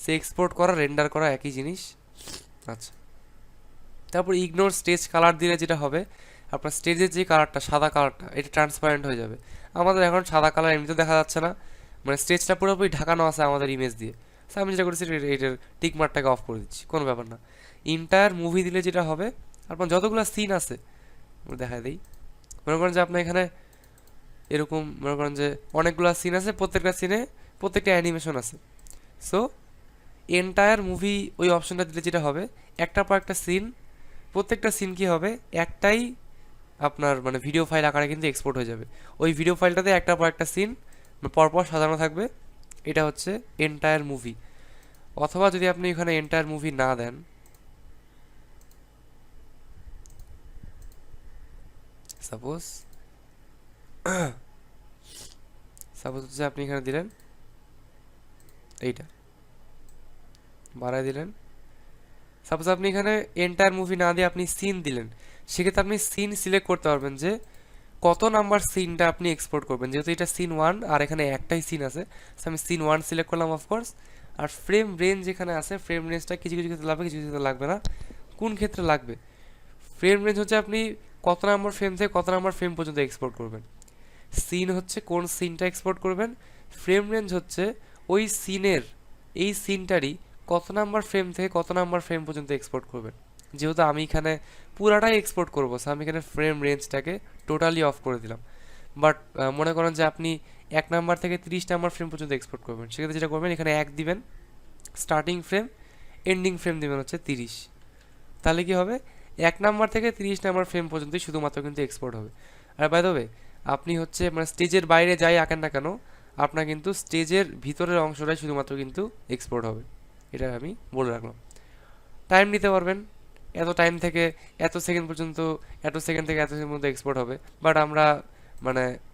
সে এক্সপোর্ট করা রেন্ডার করা একই জিনিস। আচ্ছা, তারপর ইগনোর স্টেজ কালার দিলে যেটা হবে, আপনার স্টেজের যে কালারটা সাদা কালারটা এটা ট্রান্সপারেন্ট হয়ে যাবে। আমাদের এখন সাদা কালার এমনিতে দেখা যাচ্ছে না, স্টেজটা পুরোপুরি ঢাকানো আছে আমাদের ইমেজ দিয়ে। আমি যেটা করেছি এটার টিক মার্কটাকে অফ করে দিচ্ছি, কোনো ব্যাপার না। ইন্টায়ার মুভি দিলে যেটা হবে, আপনার যতগুলো সিন আছে দেখা দিই, মনে করেন যে আপনার এখানে এরকম মনে করেন যে অনেকগুলো সিন আছে, প্রত্যেকটা সিনে প্রত্যেকটা অ্যানিমেশন আছে। সো এন্টায়ার মুভি ওই অপশনটা দিলে যেটা হবে, একটার পর একটা সিন, প্রত্যেকটা সিন কি হবে, একটাই আপনার ভিডিও ফাইল আকারে কিন্তু এক্সপোর্ট হয়ে যাবে। ওই ভিডিও ফাইলটাতে একটার পর একটা সিন পরপর সাজানো থাকবে, এটা হচ্ছে এন্টায়ার মুভি। অথবা যদি আপনি এখানে এন্টায়ার মুভি না দেন, সাপোজ হচ্ছে আপনি এখানে দিলেন এইটা বাড়ায় দিলেন, সাপোজ আপনি এখানে এন্টায়ার মুভি না দিয়ে আপনি সিন দিলেন, সেক্ষেত্রে আপনি সিন সিলেক্ট করতে পারবেন যে কত নাম্বার সিনটা আপনি এক্সপোর্ট করবেন। যেহেতু এটা সিন 1 আর এখানে একটাই সিন আছে, আমি সিন 1 সিলেক্ট করলাম অফকোর্স। আর ফ্রেম রেঞ্জ যেখানে আছে, ফ্রেম রেঞ্জটা কিছু কিছু ক্ষেত্রে লাগবে, কিছু কিছু ক্ষেত্রে লাগবে না। কোন ক্ষেত্রে লাগবে? ফ্রেম রেঞ্জ হচ্ছে আপনি কত নাম্বার ফ্রেম থেকে কত নাম্বার ফ্রেম পর্যন্ত এক্সপোর্ট করবেন। সিন হচ্ছে কোন সিনটা এক্সপোর্ট করবেন। ফ্রেম রেঞ্জ হচ্ছে ওই সিনের, এই সিনটারই কত নাম্বার ফ্রেম থেকে কত নাম্বার ফ্রেম পর্যন্ত এক্সপোর্ট করবেন। যেহেতু আমি এখানে পুরাটাই এক্সপোর্ট করবো, আমি এখানে ফ্রেম রেঞ্জটাকে টোটালি অফ করে দিলাম। বাট মনে করেন যে আপনি 1 নাম্বার থেকে 30 নাম্বার ফ্রেম পর্যন্ত এক্সপোর্ট করবেন, সেক্ষেত্রে যেটা করবেন এখানে 1 দিবেন, স্টার্টিং ফ্রেম, এন্ডিং ফ্রেম দিবেন হচ্ছে 30। তাহলে কি হবে, 1 নাম্বার থেকে 30 নাম্বার ফ্রেম পর্যন্তই শুধুমাত্র কিন্তু এক্সপোর্ট হবে। আর বাই দ্য ওয়ে, আপনি হচ্ছে স্টেজের বাইরে যাই আঁকেন না কেন, আপনার কিন্তু স্টেজের ভিতরের অংশটাই শুধুমাত্র কিন্তু এক্সপোর্ট হবে, এটা আমি বলে রাখলাম। টাইম নিতে পারবেন, এত টাইম থেকে এত সেকেন্ড পর্যন্ত, এত সেকেন্ড থেকে এত সেকেন্ড পর্যন্ত এক্সপোর্ট হবে। বাট আমরা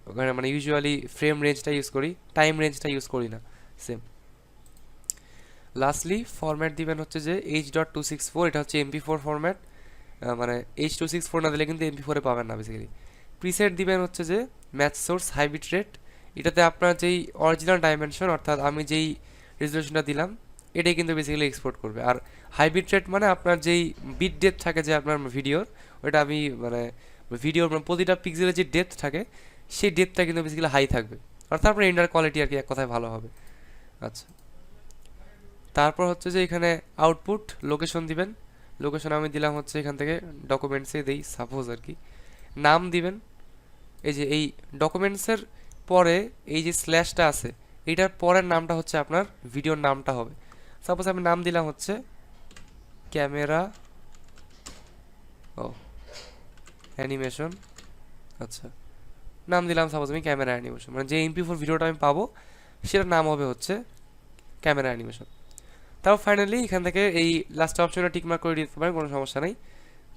ওখানে ইউজুয়ালি ফ্রেম রেঞ্জটা ইউজ করি, টাইম রেঞ্জটা ইউজ করি না। সেম। লাস্টলি ফরম্যাট দিবেন হচ্ছে যে H.264, এটা হচ্ছে MP4 ফরম্যাট, H.264 না দিলে কিন্তু MP4-এ পাবেন না বেসিক্যালি। প্রিসেট দিবেন হচ্ছে যে match source high bit rate, এটাতে আপনার যেই অরিজিনাল ডাইমেনশন অর্থাৎ আমি যেই রেজলিউশনটা দিলাম এটাই কিন্তু বেসিক্যালি এক্সপোর্ট করবে। আর হাই বিট রেট আপনার যেই বিট ডেপথ থাকে যে আপনার ভিডিওর, ওইটা আমি ভিডিওর প্রতিটা পিক্সেলের যে ডেপথ থাকে সেই ডেপথটা কিন্তু বেসিক্যালি হাই থাকবে, অর্থাৎ আপনার রেন্ডার কোয়ালিটি আর কি এক কথায় ভালো হবে। আচ্ছা, তারপর হচ্ছে যে এখানে আউটপুট লোকেশন দিবেন। লোকেশন আমি দিলাম হচ্ছে এখান থেকে ডকুমেন্টসে দিই সাপোজ আর কি। নাম দিবেন, এই যে এই ডকুমেন্টসের পরে এই যে স্ল্যাশটা আছে, এইটার পরের নামটা হচ্ছে আপনার ভিডিওর নামটা হবে। সাপোজ আমি নাম দিলাম হচ্ছে ক্যামেরা অ্যানিমেশন। আচ্ছা, নাম দিলাম সাপোজ আমি ক্যামেরা অ্যানিমেশন, যে MP4 ভিডিওটা আমি পাবো সেটার নাম হবে হচ্ছে ক্যামেরা অ্যানিমেশন। তারপর ফাইনালি এখান থেকে এই লাস্ট অপশনটা টিকমার্ক করে দিতে পারেন, কোনো সমস্যা নেই।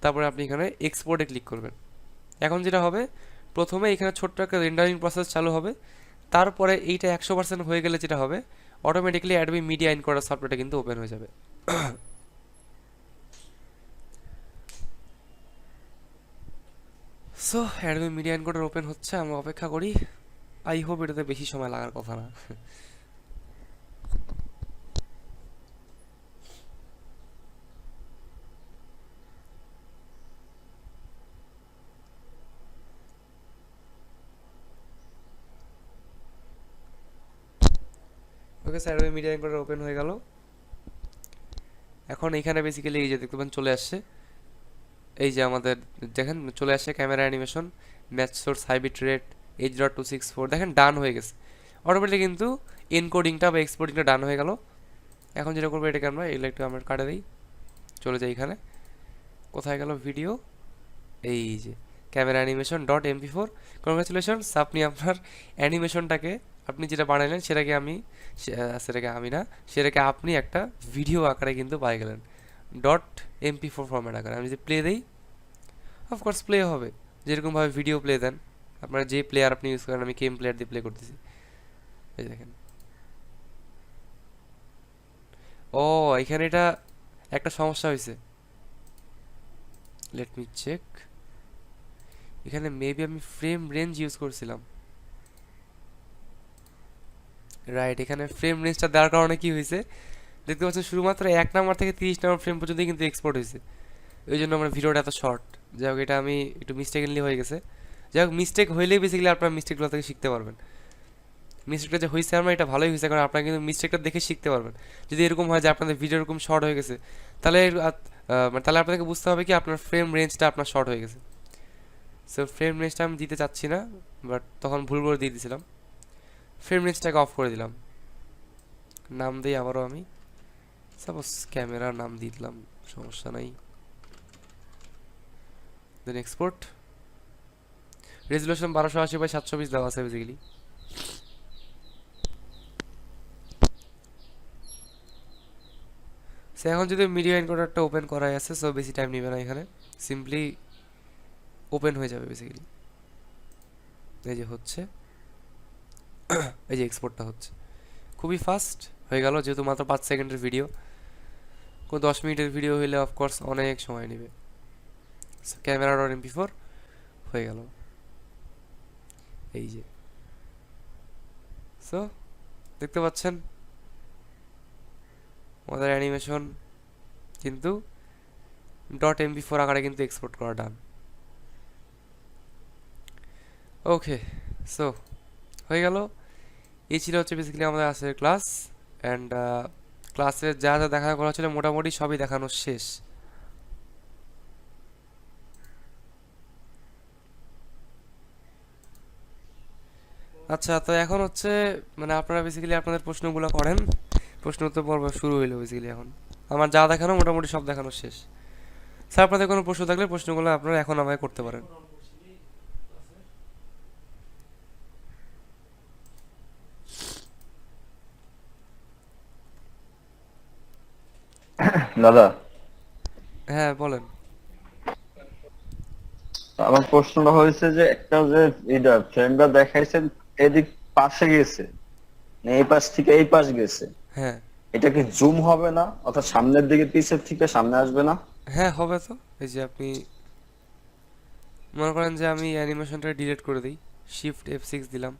তারপরে আপনি এখানে এক্সপোর্টে ক্লিক করবেন। এখন যেটা হবে, প্রথমে এখানে ছোট্ট একটা রেন্ডারিং প্রসেস চালু হবে, তারপরে এইটা 100% হয়ে গেলে যেটা হবে, অটোমেটিক্যালি অ্যাডোবি মিডিয়া এনকোডার সফটওয়্যারটা কিন্তু ওপেন হয়ে যাবে। So Adobe media encoder open হচ্ছে, আমরা অপেক্ষা করি। আই হোপ এটাতে বেশি সময় লাগার কথা না। Okay sir, Adobe media encoder open হয়ে গেল। এখন এখানে বেসিক্যালি এই যে দেখতে পাবেন চলে আসছে, এই যে আমাদের দেখেন চলে আসছে camera animation, match source high bit rate, H.264, দেখেন ডান হয়ে গেছে অটোমেটিক, কিন্তু এনকোডিংটা বা এক্সপোর্টিংটা ডান হয়ে গেল। এখন যেটা করবো এটাকে আমরা একটু আমরা কাটে দিই, চলে যাই এখানে, কোথায় গেল ভিডিও, এই যে camera animation dot MP4। Congratulations, আপনি আপনার অ্যানিমেশনটাকে আপনি যেটা বানাইলেন সেটাকে আমি না, সেটাকে আপনি একটা ভিডিও আকারে কিন্তু পাই গেলেন ডট MP4 ফরম্যাট আকারে। আমি যদি প্লে দিই, অফকোর্স প্লে হবে, যেরকমভাবে ভিডিও প্লে দেন আপনারা, যে প্লেয়ার আপনি ইউজ করেন। আমি গেম প্লেয়ার দিয়ে প্লে করতেছি, এই দেখেন। ও, এখানে এটা একটা সমস্যা হয়েছে, লেট মি চেক। এখানে মেবি আমি ফ্রেম রেঞ্জ ইউজ করছিলাম, রাইট। এখানে ফ্রেম রেঞ্জটা দেওয়ার কারণে কি হয়েছে দেখতে পাচ্ছেন, শুধুমাত্র 1 নাম্বার থেকে 30 নাম্বার ফ্রেম পর্যন্ত কিন্তু এক্সপোর্ট হয়েছে। ওই জন্য আমার ভিডিওটা এত শর্ট। যাই হোক, এটা আমি একটু মিস্টেকলি হয়ে গেছে। যাই হোক, মিস্টেক হইলেই বেসিক্যালি আপনার মিস্টেকগুলো থেকে শিখতে পারবেন। মিস্টেকটা যে হয়েছে আমার, এটা ভালোই হয়েছে, কারণ আপনারা কিন্তু মিস্টেকটা দেখে শিখতে পারবেন। যদি এরকম হয় যে আপনাদের ভিডিও এরকম শর্ট হয়ে গেছে, তাহলে তাহলে আপনাদেরকে বুঝতে হবে কি আপনার ফ্রেম রেঞ্জটা আপনার শর্ট হয়ে গেছে। সো ফ্রেম রেঞ্জটা আমি দিতে চাচ্ছি না, বাট তখন ভুল করে দিয়ে দিয়েছিলাম। ফ্রেম রেঞ্জটাকে অফ করে দিলাম। নাম দিই আবারও আমি, সাপোজ ক্যামেরা নাম দিয়ে দিলাম, সমস্যা নাই। দেন এক্সপোর্ট। রেজুলেশন 1280x720 দেওয়া আছে বেসিক্যালি। সো এখন যদি মিডিয়া এনকোডারটা ওপেন করাই আছে, সো বেশি টাইম নেবে না, এখানে সিম্পলি ওপেন হয়ে যাবে বেসিক্যালি। এই যে হচ্ছে, এই যে এক্সপোর্টটা হচ্ছে, খুবই ফাস্ট হয়ে গেল, যেহেতু মাত্র 5 সেকেন্ডের ভিডিও। কোনো 10 মিনিটের ভিডিও হইলে অফকোর্স অনেক সময় নেবে। ক্যামেরা ডট MP4 হয়ে গেল, এই যে। সো দেখতে পাচ্ছেন আমাদের অ্যানিমেশন কিন্তু ডট MP4 আকারে কিন্তু এক্সপোর্ট করা ডান। ওকে, সো হয়ে গেল। এই ছিল হচ্ছে বেসিক্যালি আমাদের আজকের ক্লাস। অ্যান্ড ক্লাসে যা যা দেখা করা ছিল মোটামুটি সবই দেখানো শেষ। আচ্ছা, তো এখন হচ্ছে মানে আপনারা বেসিক্যালি আপনাদের প্রশ্নগুলো করেন। প্রশ্ন উত্তর পর্ব শুরু হইলো বেসিক্যালি। এখন আমার যা দেখানো মোটামুটি সব দেখানো শেষ। স্যার, আপনাদের কোনো প্রশ্ন থাকলে প্রশ্নগুলো আপনারা এখন আমায় করতে পারেন। দাদা, হ্যাঁ, বলেন। আমার প্রশ্নটা হয়েছে যে একটা যে এটা ফ্রেমটা দেখাইছেন এদিক পাশে গেছে, মানে এই পাশ থেকে এই পাশ গেছে, হ্যাঁ, এটা কি জুম হবে না? অর্থাৎ সামনের দিকে পিছের থেকে সামনে আসবে না? হ্যাঁ হবে তো। এই যে আপনি মনে করেন যে আমি অ্যানিমেশনটা ডিলিট করে দিই, শিফট F6 দিলাম,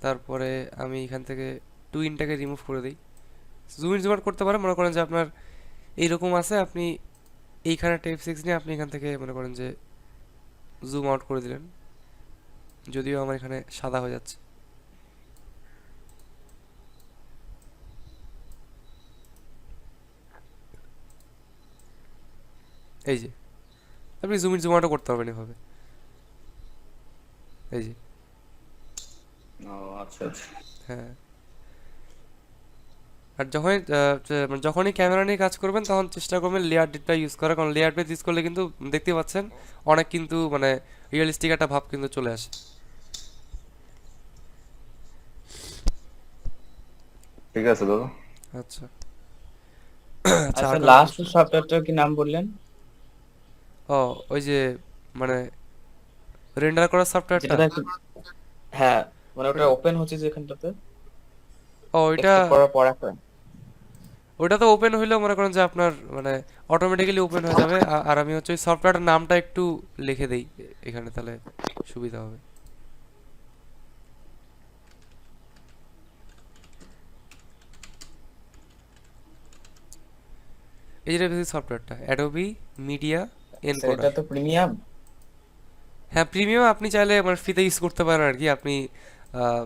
তারপরে আমি এখান থেকে টুইনটাকে রিমুভ করে দিই। জুম ইন জুম আউট করতে পারেন। মনে করেন যে আপনার এইরকম আছে, আপনি এইখানে একটা F6 নিয়ে আপনি এখান থেকে মনে করেন যে জুম আউট করে দিলেন, যদিও আমার এখানে সাদা হয়ে যাচ্ছে। এই যে আপনি জুম ইন জুম আউটও করতে পারবেন এভাবে, এই যে। ও আচ্ছা আচ্ছা। হ্যাঁ, আর মানে যখনই ক্যামেরা নিয়ে কাজ করবেন তখন চেষ্টা করবেন লেয়ার ডেটটা ইউজ করার, কারণ লেয়ার ডেট ইউজ করলে কিন্তু দেখতে পাচ্ছেন অনেক কিন্তু মানে রিয়েলিস্টিক একটা ভাব কিন্তু চলে আসে। ঠিক আছে দাদা। আচ্ছা। আচ্ছা, আর আচ্ছা, কোনো লাস্ট প্রশ্ন? সফটওয়্যারটার কি নাম বললেন? ও, ওই যে মানে রেন্ডার করার সফটওয়্যারটা। যেটাতে একটু, হ্যাঁ, মানে ওটা ওপেন হচ্ছে যেখানটাতে ও, ওইটা এক্সপোর্ট করার পর একটা। ওইটা তো ওপেন হইলেও মনে করেন যে আপনার মানে অটোমেটিক্যালি ওপেন হয়ে যাবে। আর আমি হচ্ছে ওই সফটওয়্যারটার নামটা একটু লিখে দেই এখানে, তাহলে সুবিধা হবে। এই যে সফটওয়্যারটা অ্যাডোবি মিডিয়া স্যার, এটা এনকোডার। তো প্রিমিয়াম। হ্যাঁ, প্রিমিয়াম আপনি চাইলে মানে ফ্রিতে ইউজ করতে পারেন আর কি। আপনি আহ,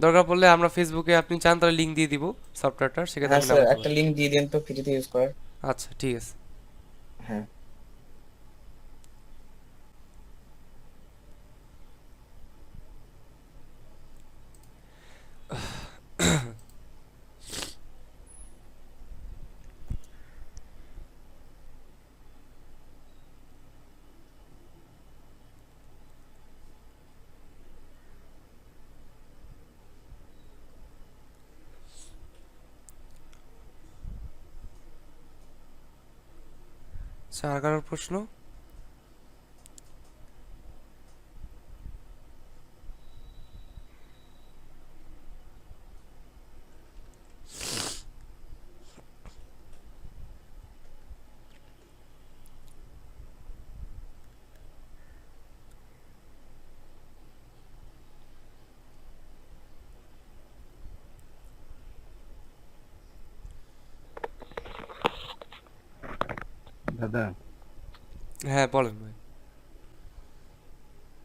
দরকার পড়লে আমরা ফেসবুকে আপনি চান তাহলে লিঙ্ক দিয়ে দিব সফটওয়্যারটার, সেক্ষেত্রে হ্যাঁ আপনি স্যার, নামাতে একটা পারেন। লিংক দিয়ে দেন তো ফ্রিতে ইউজ করার। আচ্ছা, ঠিক আছে। হ্যাঁ। আচ্ছা, আর কারোর প্রশ্ন? দাদা, হ্যাঁ বলেন ভাই।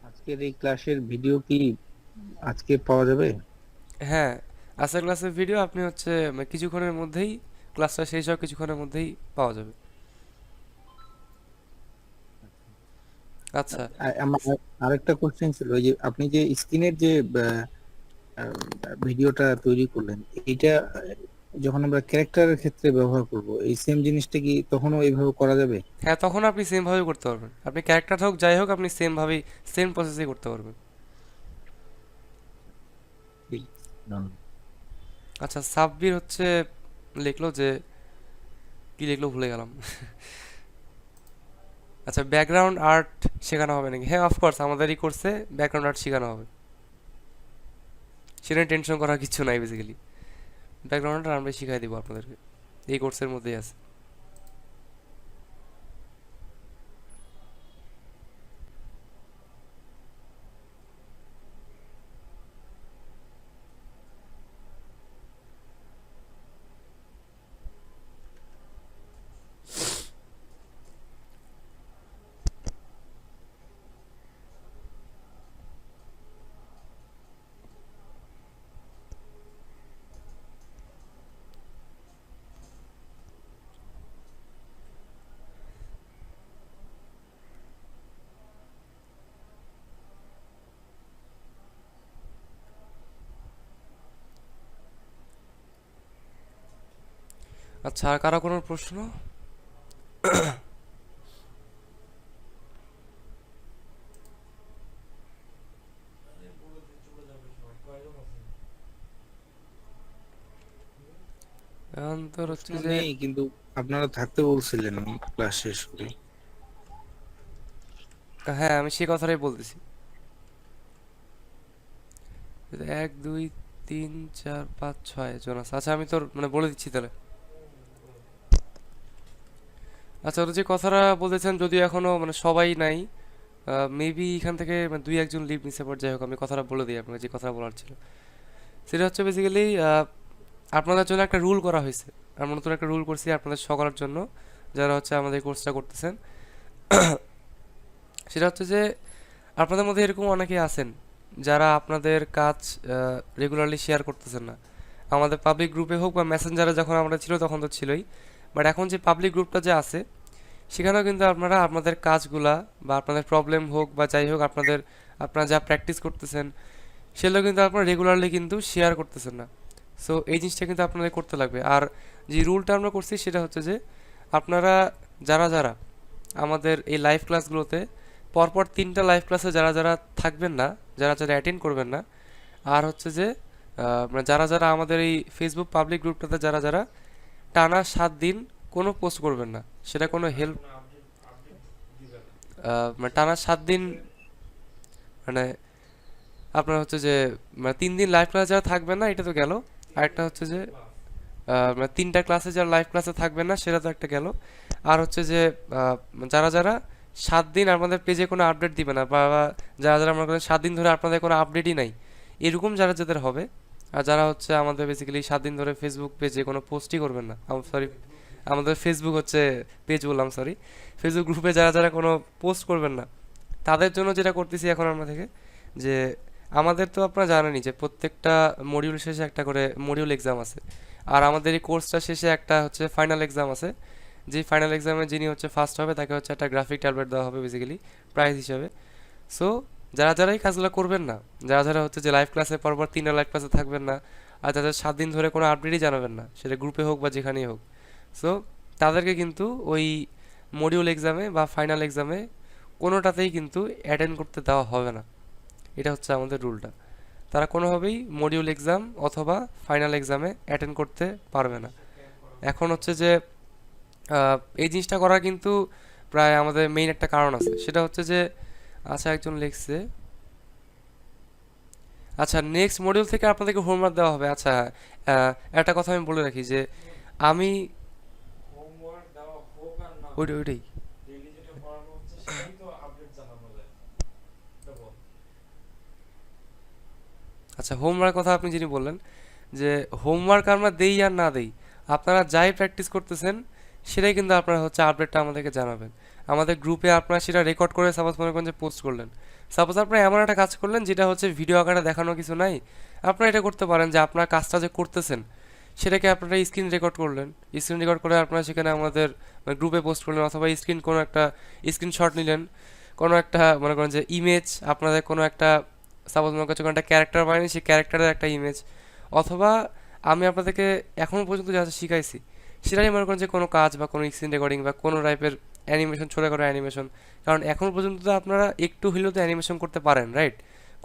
আজকের এই ক্লাসের ভিডিও কি আজকে পাওয়া যাবে? হ্যাঁ, আজকের ক্লাসের ভিডিও আপনি হচ্ছে কিছুক্ষণের মধ্যেই, ক্লাসটা শেষ হওয়ার কিছুক্ষণের মধ্যেই পাওয়া যাবে। আচ্ছা। আমার আরেকটা কোশ্চেন ছিল, ওই যে আপনি যে স্ক্রিনের যে আহ, ভিডিওটা তৈরি করলেন, এইটা যখন আমরা ক্যারেক্টারের ক্ষেত্রে ব্যবহার করব, এই সেম জিনিসটা কি তখনও এইভাবে করা যাবে? হ্যাঁ, তখন আপনি সেম ভাবে করতে পারবেন, আপনি ক্যারেক্টার হোক যাই হোক আপনি সেম ভাবেই, সেম প্রসেসেই করতে পারবেন। ঠিক, ধন্যবাদ। আচ্ছা, সাব্বির হচ্ছে লিখলো যে, কি লিখলো ভুলে গেলাম। আচ্ছা, ব্যাকগ্রাউন্ড আর্ট শেখানো হবে নাকি? হ্যাঁ, অফকোর্স আমাদের এই কোর্সে ব্যাকগ্রাউন্ড আর্ট শেখানো হবে, সেটা টেনশন করার কিছু নাই। বেসিক্যালি ব্যাকগ্রাউন্ড আর্ট আমরা শিখাই দিব আপনাদেরকে, এই কোর্সের মধ্যেই আছে। আচ্ছা, আর কারো কোনো প্রশ্ন? এখন তোর প্রশ্ন হচ্ছে যে, নেই, কিন্তু আপনারা থাকতে বলছিলেন ক্লাস শেষ করে। হ্যাঁ আমি সেই কথাটাই বলতেছি। 1 2 3 4 5 6 জন আছে। আচ্ছা আমি তোর বলে দিচ্ছি তাহলে। আচ্ছা, ওরা যে কথাটা বলতেছেন যদিও এখনো সবাই নাই, মেবি এখান থেকে দুই একজন লিভ নিছে, পর যাই হোক আমি কথাটা বলে দিই আপনাকে, যে কথাটা বলার ছিল সেটা হচ্ছে বেসিক্যালি আপনাদের জন্য একটা রুল করা হয়েছে। আমরা নতুন একটা রুল করছি আপনাদের সকলের জন্য, যারা হচ্ছে আমাদের কোর্সটা করতেছেন। সেটা হচ্ছে যে, আপনাদের মধ্যে এরকম অনেকেই আছেন যারা আপনাদের কাজ রেগুলারলি শেয়ার করতেছেন না। আমাদের পাবলিক গ্রুপে হোক বা মেসেঞ্জারে যখন আমরা ছিল তখন তো ছিলই, বাট এখন যে পাবলিক গ্রুপটা যে আছে সেখানেও কিন্তু আপনারা আপনাদের কাজগুলা বা আপনাদের প্রবলেম হোক বা যাই হোক আপনারা যা প্র্যাকটিস করতেছেন সেগুলো কিন্তু আপনারা রেগুলারলি কিন্তু শেয়ার করতেছেন না। সো এই জিনিসটা কিন্তু আপনাদের করতে লাগবে। আর যে রুলটা আমরা করছি সেটা হচ্ছে যে, আপনারা যারা যারা আমাদের এই লাইভ ক্লাসগুলোতে পরপর 3টা লাইভ ক্লাসে যারা যারা থাকবেন না, যারা যারা অ্যাটেন্ড করবেন না, আর হচ্ছে যে যারা যারা আমাদের এই ফেসবুক পাবলিক গ্রুপটাতে যারা যারা টানা 7 দিন কোনো পোস্ট করবেন না, সেটা কোনো হেল্প, টানা 7 দিন, মানে আপনার হচ্ছে যে 3 দিন লাইভ ক্লাসে যারা থাকবেন না এটা তো গেল, আরেকটা হচ্ছে যে 3টা ক্লাসে যারা লাইভ ক্লাসে থাকবেন না সেটা তো একটা গেল, আর হচ্ছে যে যারা যারা 7 দিন আমাদের পেজে কোনো আপডেট দিবে না, বা যারা যারা আমরা 7 দিন ধরে আপনাদের কোনো আপডেটই নাই, এরকম যারা যাদের হবে, আর যারা হচ্ছে আমাদের বেসিক্যালি 7 দিন ধরে ফেসবুক পেজে কোনো পোস্টই করবেন না, সরি আমাদের ফেসবুক হচ্ছে পেজ বললাম, সরি ফেসবুক গ্রুপে যারা যারা কোনো পোস্ট করবেন না, তাদের জন্য যেটা করতেছি এখন আমরা থেকে, যে আমাদের তো আপনারা জানেনই যে প্রত্যেকটা মডিউল শেষে একটা করে মডিউল এক্সাম আছে, আর আমাদের এই কোর্সটা শেষে একটা হচ্ছে ফাইনাল এক্সাম আছে। যে ফাইনাল এক্সামে যিনি হচ্ছে ফার্স্ট হবে তাকে হচ্ছে একটা গ্রাফিক ট্যাবলেট দেওয়া হবে বেসিক্যালি প্রাইজ হিসাবে। সো যারা যারা এই কাজগুলো করবেন না, যারা যারা হচ্ছে যে লাইভ ক্লাসে পরপর 3টা লাইভ ক্লাসে থাকবেন না, আর যাদের 7 দিন ধরে কোনো আপডেটই জানাবেন না, সেটা গ্রুপে হোক বা যেখানেই হোক, সো তাদেরকে কিন্তু ওই মডিউল এক্সামে বা ফাইনাল এক্সামে কোনোটাতেই কিন্তু অ্যাটেন্ড করতে দেওয়া হবে না। এটা হচ্ছে আমাদের রুলটা। তারা কোনোভাবেই মডিউল এক্সাম অথবা ফাইনাল এক্সামে অ্যাটেন্ড করতে পারবে না। এখন হচ্ছে যে এই জিনিসটা করার কিন্তু প্রায় আমাদের মেইন একটা কারণ আছে, সেটা হচ্ছে যে আচ্ছা একজন লিখছে, আচ্ছা নেক্সট মডিউল থেকে আপনাদেরকে হোমওয়ার্ক দেওয়া হবে। আচ্ছা একটা কথা আমি বলে রাখি যে আমি ওইটাই ওইটাই আচ্ছা হোমওয়ার্ক কথা আপনি যিনি বললেন যে হোমওয়ার্ক আমরা দেই আর না দেই, আপনারা যাই প্র্যাকটিস করতেছেন সেটাই কিন্তু আপনারা হচ্ছে আপডেটটা আমাদেরকে জানাবেন। আমাদের গ্রুপে আপনারা সেটা রেকর্ড করে সাপোজ মনে করেন যে পোস্ট করলেন, সাপোজ আপনারা এমন একটা কাজ করলেন যেটা হচ্ছে ভিডিও আকারে দেখানো কিছু নাই, আপনারা এটা করতে পারেন যে আপনার কাজটা যে করতেছেন সেটাকে আপনারা স্ক্রিন রেকর্ড করলেন, স্ক্রিন রেকর্ড করে আপনারা সেখানে আমাদের গ্রুপে পোস্ট করলেন, অথবা স্ক্রিন কোনো একটা স্ক্রিনশট নিলেন, কোনো একটা মনে করেন যে ইমেজ আপনাদের কোনো একটা সাপোজ মনে করছে কোনো একটা ক্যারেক্টার বানিয়ে সেই ক্যারেক্টারের একটা ইমেজ, অথবা আমি আপনাদেরকে এখনও পর্যন্ত যা যা শিখাইছি সেটাই মনে করেন যে কোনো কাজ বা কোনো স্ক্রিন রেকর্ডিং বা কোনো টাইপের অ্যানিমেশন, ছোটোখাটো অ্যানিমেশন, কারণ এখনও পর্যন্ত তো আপনারা একটু হলেও তো অ্যানিমেশন করতে পারেন রাইট,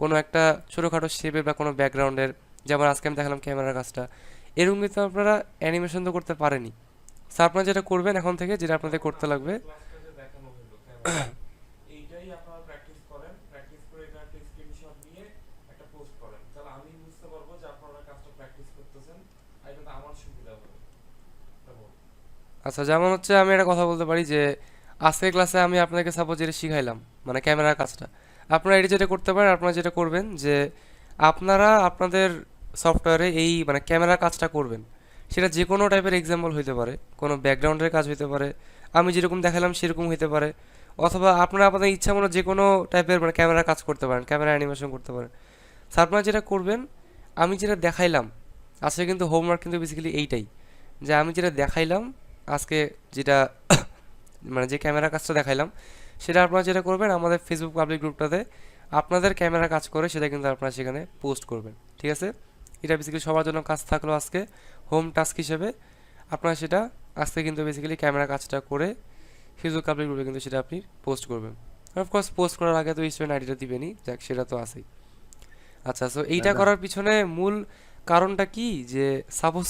কোনো একটা ছোটোখাটো শেপের বা কোনো ব্যাকগ্রাউন্ডের, যেমন আজকে আমি দেখালাম ক্যামেরার কাজটা, এরকম কিন্তু আপনারা অ্যানিমেশন তো করতে পারেনি। স্যার আপনারা যেটা করবেন এখন থেকে, যেটা আপনাদের করতে লাগবে আচ্ছা যেমন হচ্ছে আমি একটা কথা বলতে পারি যে আজকের ক্লাসে আমি আপনাদেরকে সাপোজ যেটা শিখাইলাম মানে ক্যামেরার কাজটা, আপনারা এটা যেটা করতে পারেন, আপনারা যেটা করবেন যে আপনারা আপনাদের সফটওয়্যারে এই মানে ক্যামেরার কাজটা করবেন, সেটা যে কোনো টাইপের এক্সাম্পল হতে পারে, কোনো ব্যাকগ্রাউন্ডের কাজ হতে পারে, আমি যেরকম দেখালাম সেরকম হতে পারে, অথবা আপনারা আপনাদের ইচ্ছা মতো যে কোনো টাইপের মানে ক্যামেরার কাজ করতে পারেন, ক্যামেরা অ্যানিমেশন করতে পারেন। স্যার আপনারা যেটা করবেন, আমি যেটা দেখাইলাম আজকে কিন্তু হোমওয়ার্ক কিন্তু বেসিক্যালি এইটাই, যে আমি যেটা দেখাইলাম আজকে, যেটা মানে যে ক্যামেরা কাজটা দেখাইলাম সেটা আপনারা যেটা করবেন আমাদের ফেসবুক পাবলিক গ্রুপটাতে আপনাদের ক্যামেরা কাজ করে সেটা কিন্তু আপনারা সেখানে পোস্ট করবেন, ঠিক আছে? এটা বেসিক্যালি সবার জন্য কাজ থাকলো আজকে হোম টাস্ক হিসেবে, আপনারা সেটা আজকে কিন্তু বেসিক্যালি ক্যামেরা কাজটা করে ফেসবুক পাবলিক গ্রুপে কিন্তু সেটা আপনি পোস্ট করবেন। অফকোর্স পোস্ট করার আগে তো স্টুডেন্ট আইডিটা দিবেনই, যাক সেটা তো আছেই। আচ্ছা সো এইটা দাদা করার পিছনে মূল কারণটা কি, যে সাপোজ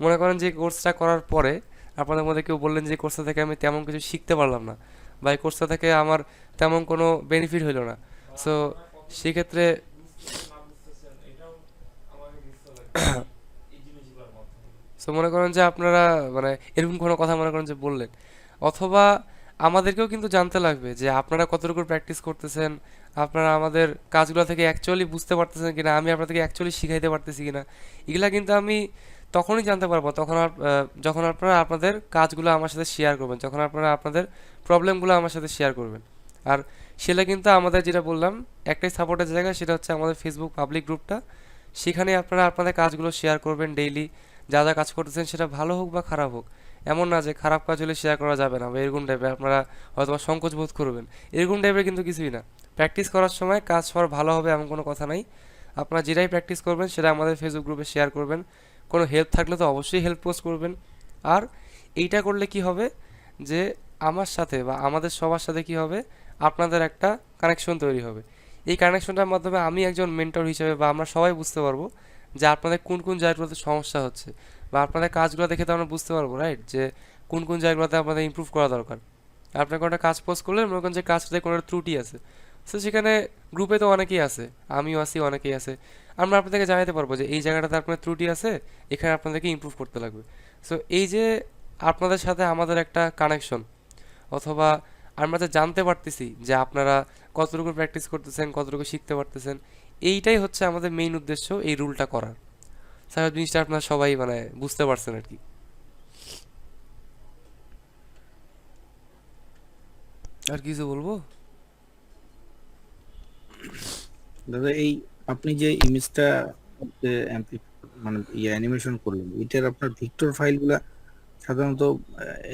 মনে করেন যে কোর্সটা করার পরে আপনাদের মধ্যে কেউ বললেন যে কোর্সটা থেকে আমি তেমন কিছু শিখতে পারলাম না, বা এই কোর্সটা থেকে আমার তেমন কোনো বেনিফিট হইলো না, সো সেক্ষেত্রে সো মনে করেন যে আপনারা মানে এরকম কোনো কথা মনে করেন যে বললেন, অথবা আমাদেরকেও কিন্তু জানতে লাগবে যে আপনারা কতটুকু প্র্যাকটিস করতেছেন, আপনারা আমাদের কাজগুলো থেকে অ্যাকচুয়ালি বুঝতে পারতেছেন কিনা, আমি আপনাদেরকে অ্যাকচুয়ালি শিখাইতে পারতেছি কিনা, এগুলা কিন্তু আমি তখনই জানতে পারবো যখন আপনারা আপনাদের কাজগুলো আমার সাথে শেয়ার করবেন, যখন আপনারা আপনাদের প্রবলেমগুলো আমার সাথে শেয়ার করবেন। আর সেটা কিন্তু আমাদের যেটা বললাম একটাই সাপোর্টের জায়গা, সেটা হচ্ছে আমাদের ফেসবুক পাবলিক গ্রুপটা, সেখানে আপনারা আপনাদের কাজগুলো শেয়ার করবেন ডেইলি, যা যা কাজ করতেছেন সেটা ভালো হোক বা খারাপ হোক, এমন না যে খারাপ কাজ হলে শেয়ার করা যাবে না বা এরকম টাইপের আপনারা হয়তো বা সংকোচ বোধ করবেন, এরকম টাইপের কিন্তু কিছুই না। প্র্যাকটিস করার সময় কাজ সবার ভালো হবে এমন কোনো কথা নাই, আপনারা যেটাই প্র্যাকটিস করবেন সেটা আমাদের ফেসবুক গ্রুপে শেয়ার করবেন, কোনো হেল্প থাকলে তো অবশ্যই হেল্প পোস্ট করবেন। আর এইটা করলে কি হবে যে আমার সাথে বা আমাদের সবার সাথে কি হবে, আপনাদের একটা কানেকশন তৈরি হবে, এই কানেকশনটার মাধ্যমে আমি একজন মেন্টর হিসেবে বা আমরা সবাই বুঝতে পারবো যে আপনাদের কোন কোন জায়গাগুলোতে সমস্যা হচ্ছে, বা আপনাদের কাজগুলো দেখে তো আমরা বুঝতে পারবো রাইট, যে কোন কোন জায়গাগুলোতে আপনাদের ইমপ্রুভ করা দরকার। আপনার কোনো একটা কাজ পোস্ট করলে মনে করেন যে কাজটাতে কোনো একটা ত্রুটি আছে, সো সেখানে গ্রুপে তো অনেকেই আছে, আমিও আছি, অনেকেই আছে, আমরা আপনাদেরকে জানাতে পারবো যে এই জায়গাটাতে আপনার ত্রুটি আছে, এখানে আপনাদেরকে ইমপ্রুভ করতে লাগবে। সো এই যে আপনাদের সাথে আমাদের একটা কানেকশন, অথবা আমরা যে জানতে পারতেছি যে আপনারা কতটুকু প্র্যাকটিস করতেছেন, কতটুকু শিখতে পারতেছেন, এইটাই হচ্ছে আমাদের মেইন উদ্দেশ্য এই রুলটা করার। স্যার জিনিসটা আপনারা সবাই মানে বুঝতে পারছেন আর কি। আর কিছু বলবো? দাদা এই আপনি যে ইমেজটা মানে অ্যানিমেশন করলেন, এটার আপনার ভিক্টর ফাইলগুলা সাধারণত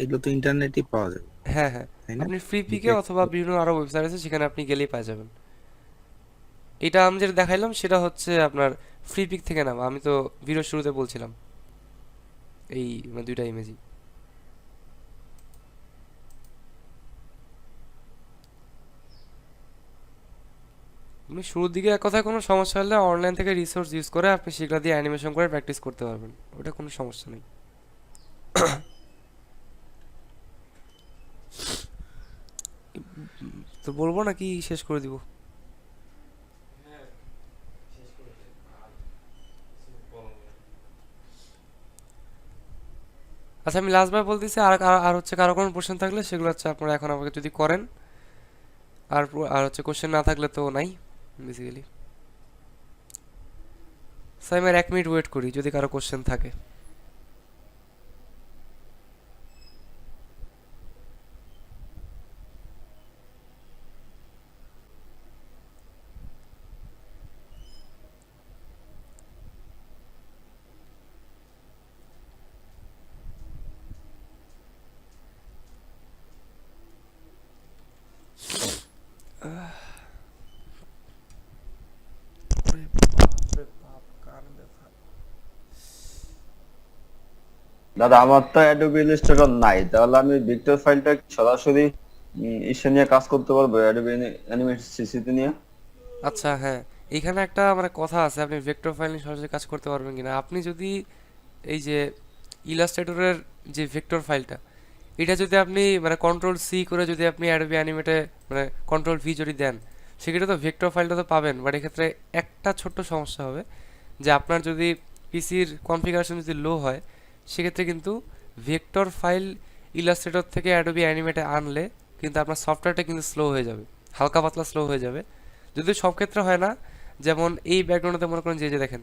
এগুলো তো ইন্টারনেটে পাওয়া যায়, হ্যাঁ হ্যাঁ, তাই না? আপনি ফ্রি পিকে ভিক্টর অথবা বিভিন্ন আরো ওয়েবসাইট আছে সেখানে আপনি গেলেই পাই যাবেন। এটা আমি যেটা দেখাইলাম সেটা হচ্ছে আপনার ফ্রি পিক থেকে নাম, আমি তো ভিডিও শুরুতে বলছিলাম এই মানে দুইটা ইমেজই। আপনি শুরুর দিকে এক কথায় কোনো সমস্যা হলে অনলাইন থেকে রিসোর্স ইউজ করে আপনি সেগুলো দিয়ে অ্যানিমেশন করে প্র্যাকটিস করতে পারবেন, ওটা কোনো সমস্যা নেই। তো বলবো নাকি শেষ করে দিব? আচ্ছা আমি লাস্টবার বলতেছি, আর আর আর হচ্ছে কারো কোনো কোশ্চেন থাকলে সেগুলো হচ্ছে আপনারা এখন আমাকে যদি করেন, আর হচ্ছে কোশ্চেন না থাকলে তো নাই বেসিক্যালি। সাইমার 1 মিনিট ওয়েট করি যদি কারো কোশ্চেন থাকে। ওরে বাপরে বাপ, কান ব্যথা। দাদা আমার তো অ্যাডোবি ইলাস্ট্রেটর নাই, তাহলে আমি ভিক্টর ফাইলটা সরাসরি ইসে নিয়ে কাজ করতে পারবো, অ্যাডোবি অ্যানিমেটর সিসিতে নিয়ে? আচ্ছা হ্যাঁ, এখানে একটা মানে কথা আছে, আপনি ভেক্টর ফাইল নিয়ে সরাসরি কাজ করতে পারবেন কিনা। আপনি যদি এই যে ইলাস্ট্রেটরের যে ভেক্টর ফাইলটা, এটা যদি আপনি মানে কন্ট্রোল সি করে যদি আপনি অ্যাডোবি অ্যানিমেটে মানে কন্ট্রোল ভি যদি দেন, সেক্ষেত্রে তো ভেক্টর ফাইলটা তো পাবেন, বাট এক্ষেত্রে একটা ছোট্ট সমস্যা হবে যে আপনার যদি পিসির কনফিগারেশন যদি লো হয়, সেক্ষেত্রে কিন্তু ভেক্টর ফাইল ইলাস্ট্রেটর থেকে অ্যাডোবি অ্যানিমেটে আনলে কিন্তু আপনার সফটওয়্যারটা কিন্তু স্লো হয়ে যাবে, হালকা পাতলা স্লো হয়ে যাবে। যদি সব ক্ষেত্রে হয় না, যেমন এই ব্যাকগ্রাউন্ডে মনে করেন যে দেখেন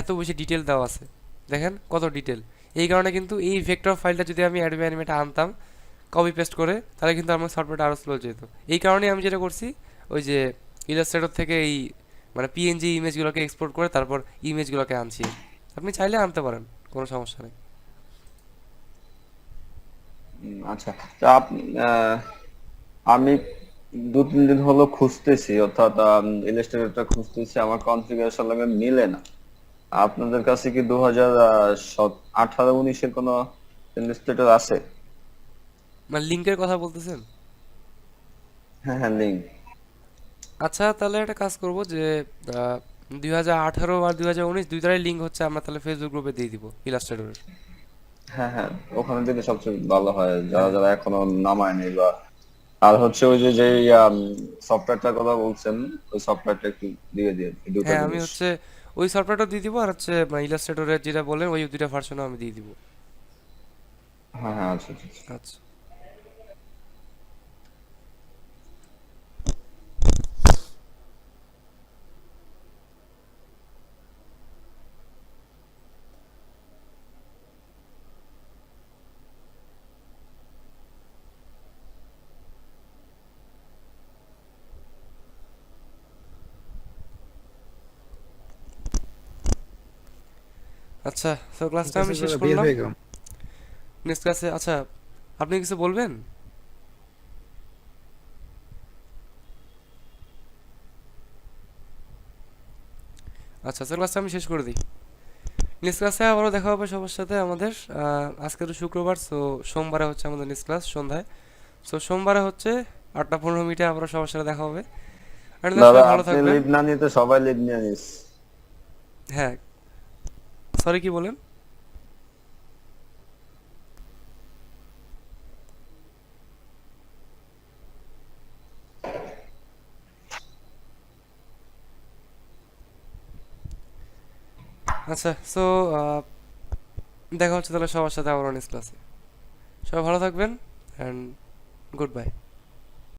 এত বেশি ডিটেল দেওয়া আছে, দেখেন কত ডিটেল। এই কারণে কিন্তু এই ভেক্টর ফাইলটা যদি আমি অ্যাডোবি অ্যানিমেটে আনতাম কপি পেস্ট করে, তাহলে কিন্তু আমার সফটওয়্যারটা আরও স্লো যেত। এই কারণেই আমি যেটা করছি, ওই যে ইলাস্ট্রেটর থেকে এই মানে পিএনজি ইমেজগুলোকে এক্সপোর্ট করে তারপর ইমেজগুলোকে আনছি। আপনি চাইলে আনতে পারেন, কোনো সমস্যা নেই। আচ্ছা, তা আমি 2-3 দিন হলো খুঁজতেছি, অর্থাৎ ইলাস্ট্রেটরটা খুঁজতেছি, আমার কনফিগারেশন লাগে মিলে না। আপনাদের কাছে কি 2018-19-এর কোনো ইলাস্ট্রেটর আছে? মানে লিঙ্কের কথা বলতেছেন? হ্যাঁ হ্যাঁ, লিঙ্ক। আচ্ছা তাহলে একটা কাজ করব যে 2018 আর 2019 দুইটারই লিঙ্ক হচ্ছে আমরা তাহলে ফেসবুক গ্রুপে দিয়ে দিব ইলাস্ট্রেটরের। হ্যাঁ হ্যাঁ, ওখানে দিলে সবচেয়ে ভালো হয়, যারা হ্যাঁ যারা এখনো নামায়নি বা। আর হচ্ছে ওই যে যে সফটওয়্যারটার কথা বলছেন, ওই সফটওয়্যারটা একটু দিয়ে দিয়ে এই দুটো হ্যাঁ, আমি জিনিস। হচ্ছে ওই সফটওয়্যারটা দিয়ে দিব, আর হচ্ছে ইলাস্ট্রেটরের যেটা বলেন ওই দুইটা ভার্সনও আমি দিয়ে দিব। হ্যাঁ হ্যাঁ, আচ্ছা আচ্ছা আচ্ছা। আচ্ছা আচ্ছা, তো ঠিক ক্লাসটা আছে আমি শেষ দাদা, বের করলাম। হয়ে গেলাম। নেক্সট ক্লাসে আচ্ছা আপনি কিছু বলবেন? আচ্ছা, তো ক্লাসটা আমি শেষ করে দিই। নেক্সট ক্লাসে আবারও দেখা হবে সবার সাথে আমাদের। আজকে তো শুক্রবার, সো সোমবারে হচ্ছে আমাদের নেক্সট ক্লাস সন্ধ্যায়। সো সোমবারে হচ্ছে 8টা 15 মিনিটে আবারও সবার সাথে দেখা হবে। আর দাদা সবাই ভালো আপনি থাকবেন। লিভ না নিতে সবাই লিভ নিয়ে নিস। হ্যাঁ, সরি কি বলেন? আচ্ছা, সো দেখা হচ্ছে তাহলে সবার সাথে আবারও নেক্সট ক্লাসে। সবাই ভালো থাকবেন অ্যান্ড গুড বাই।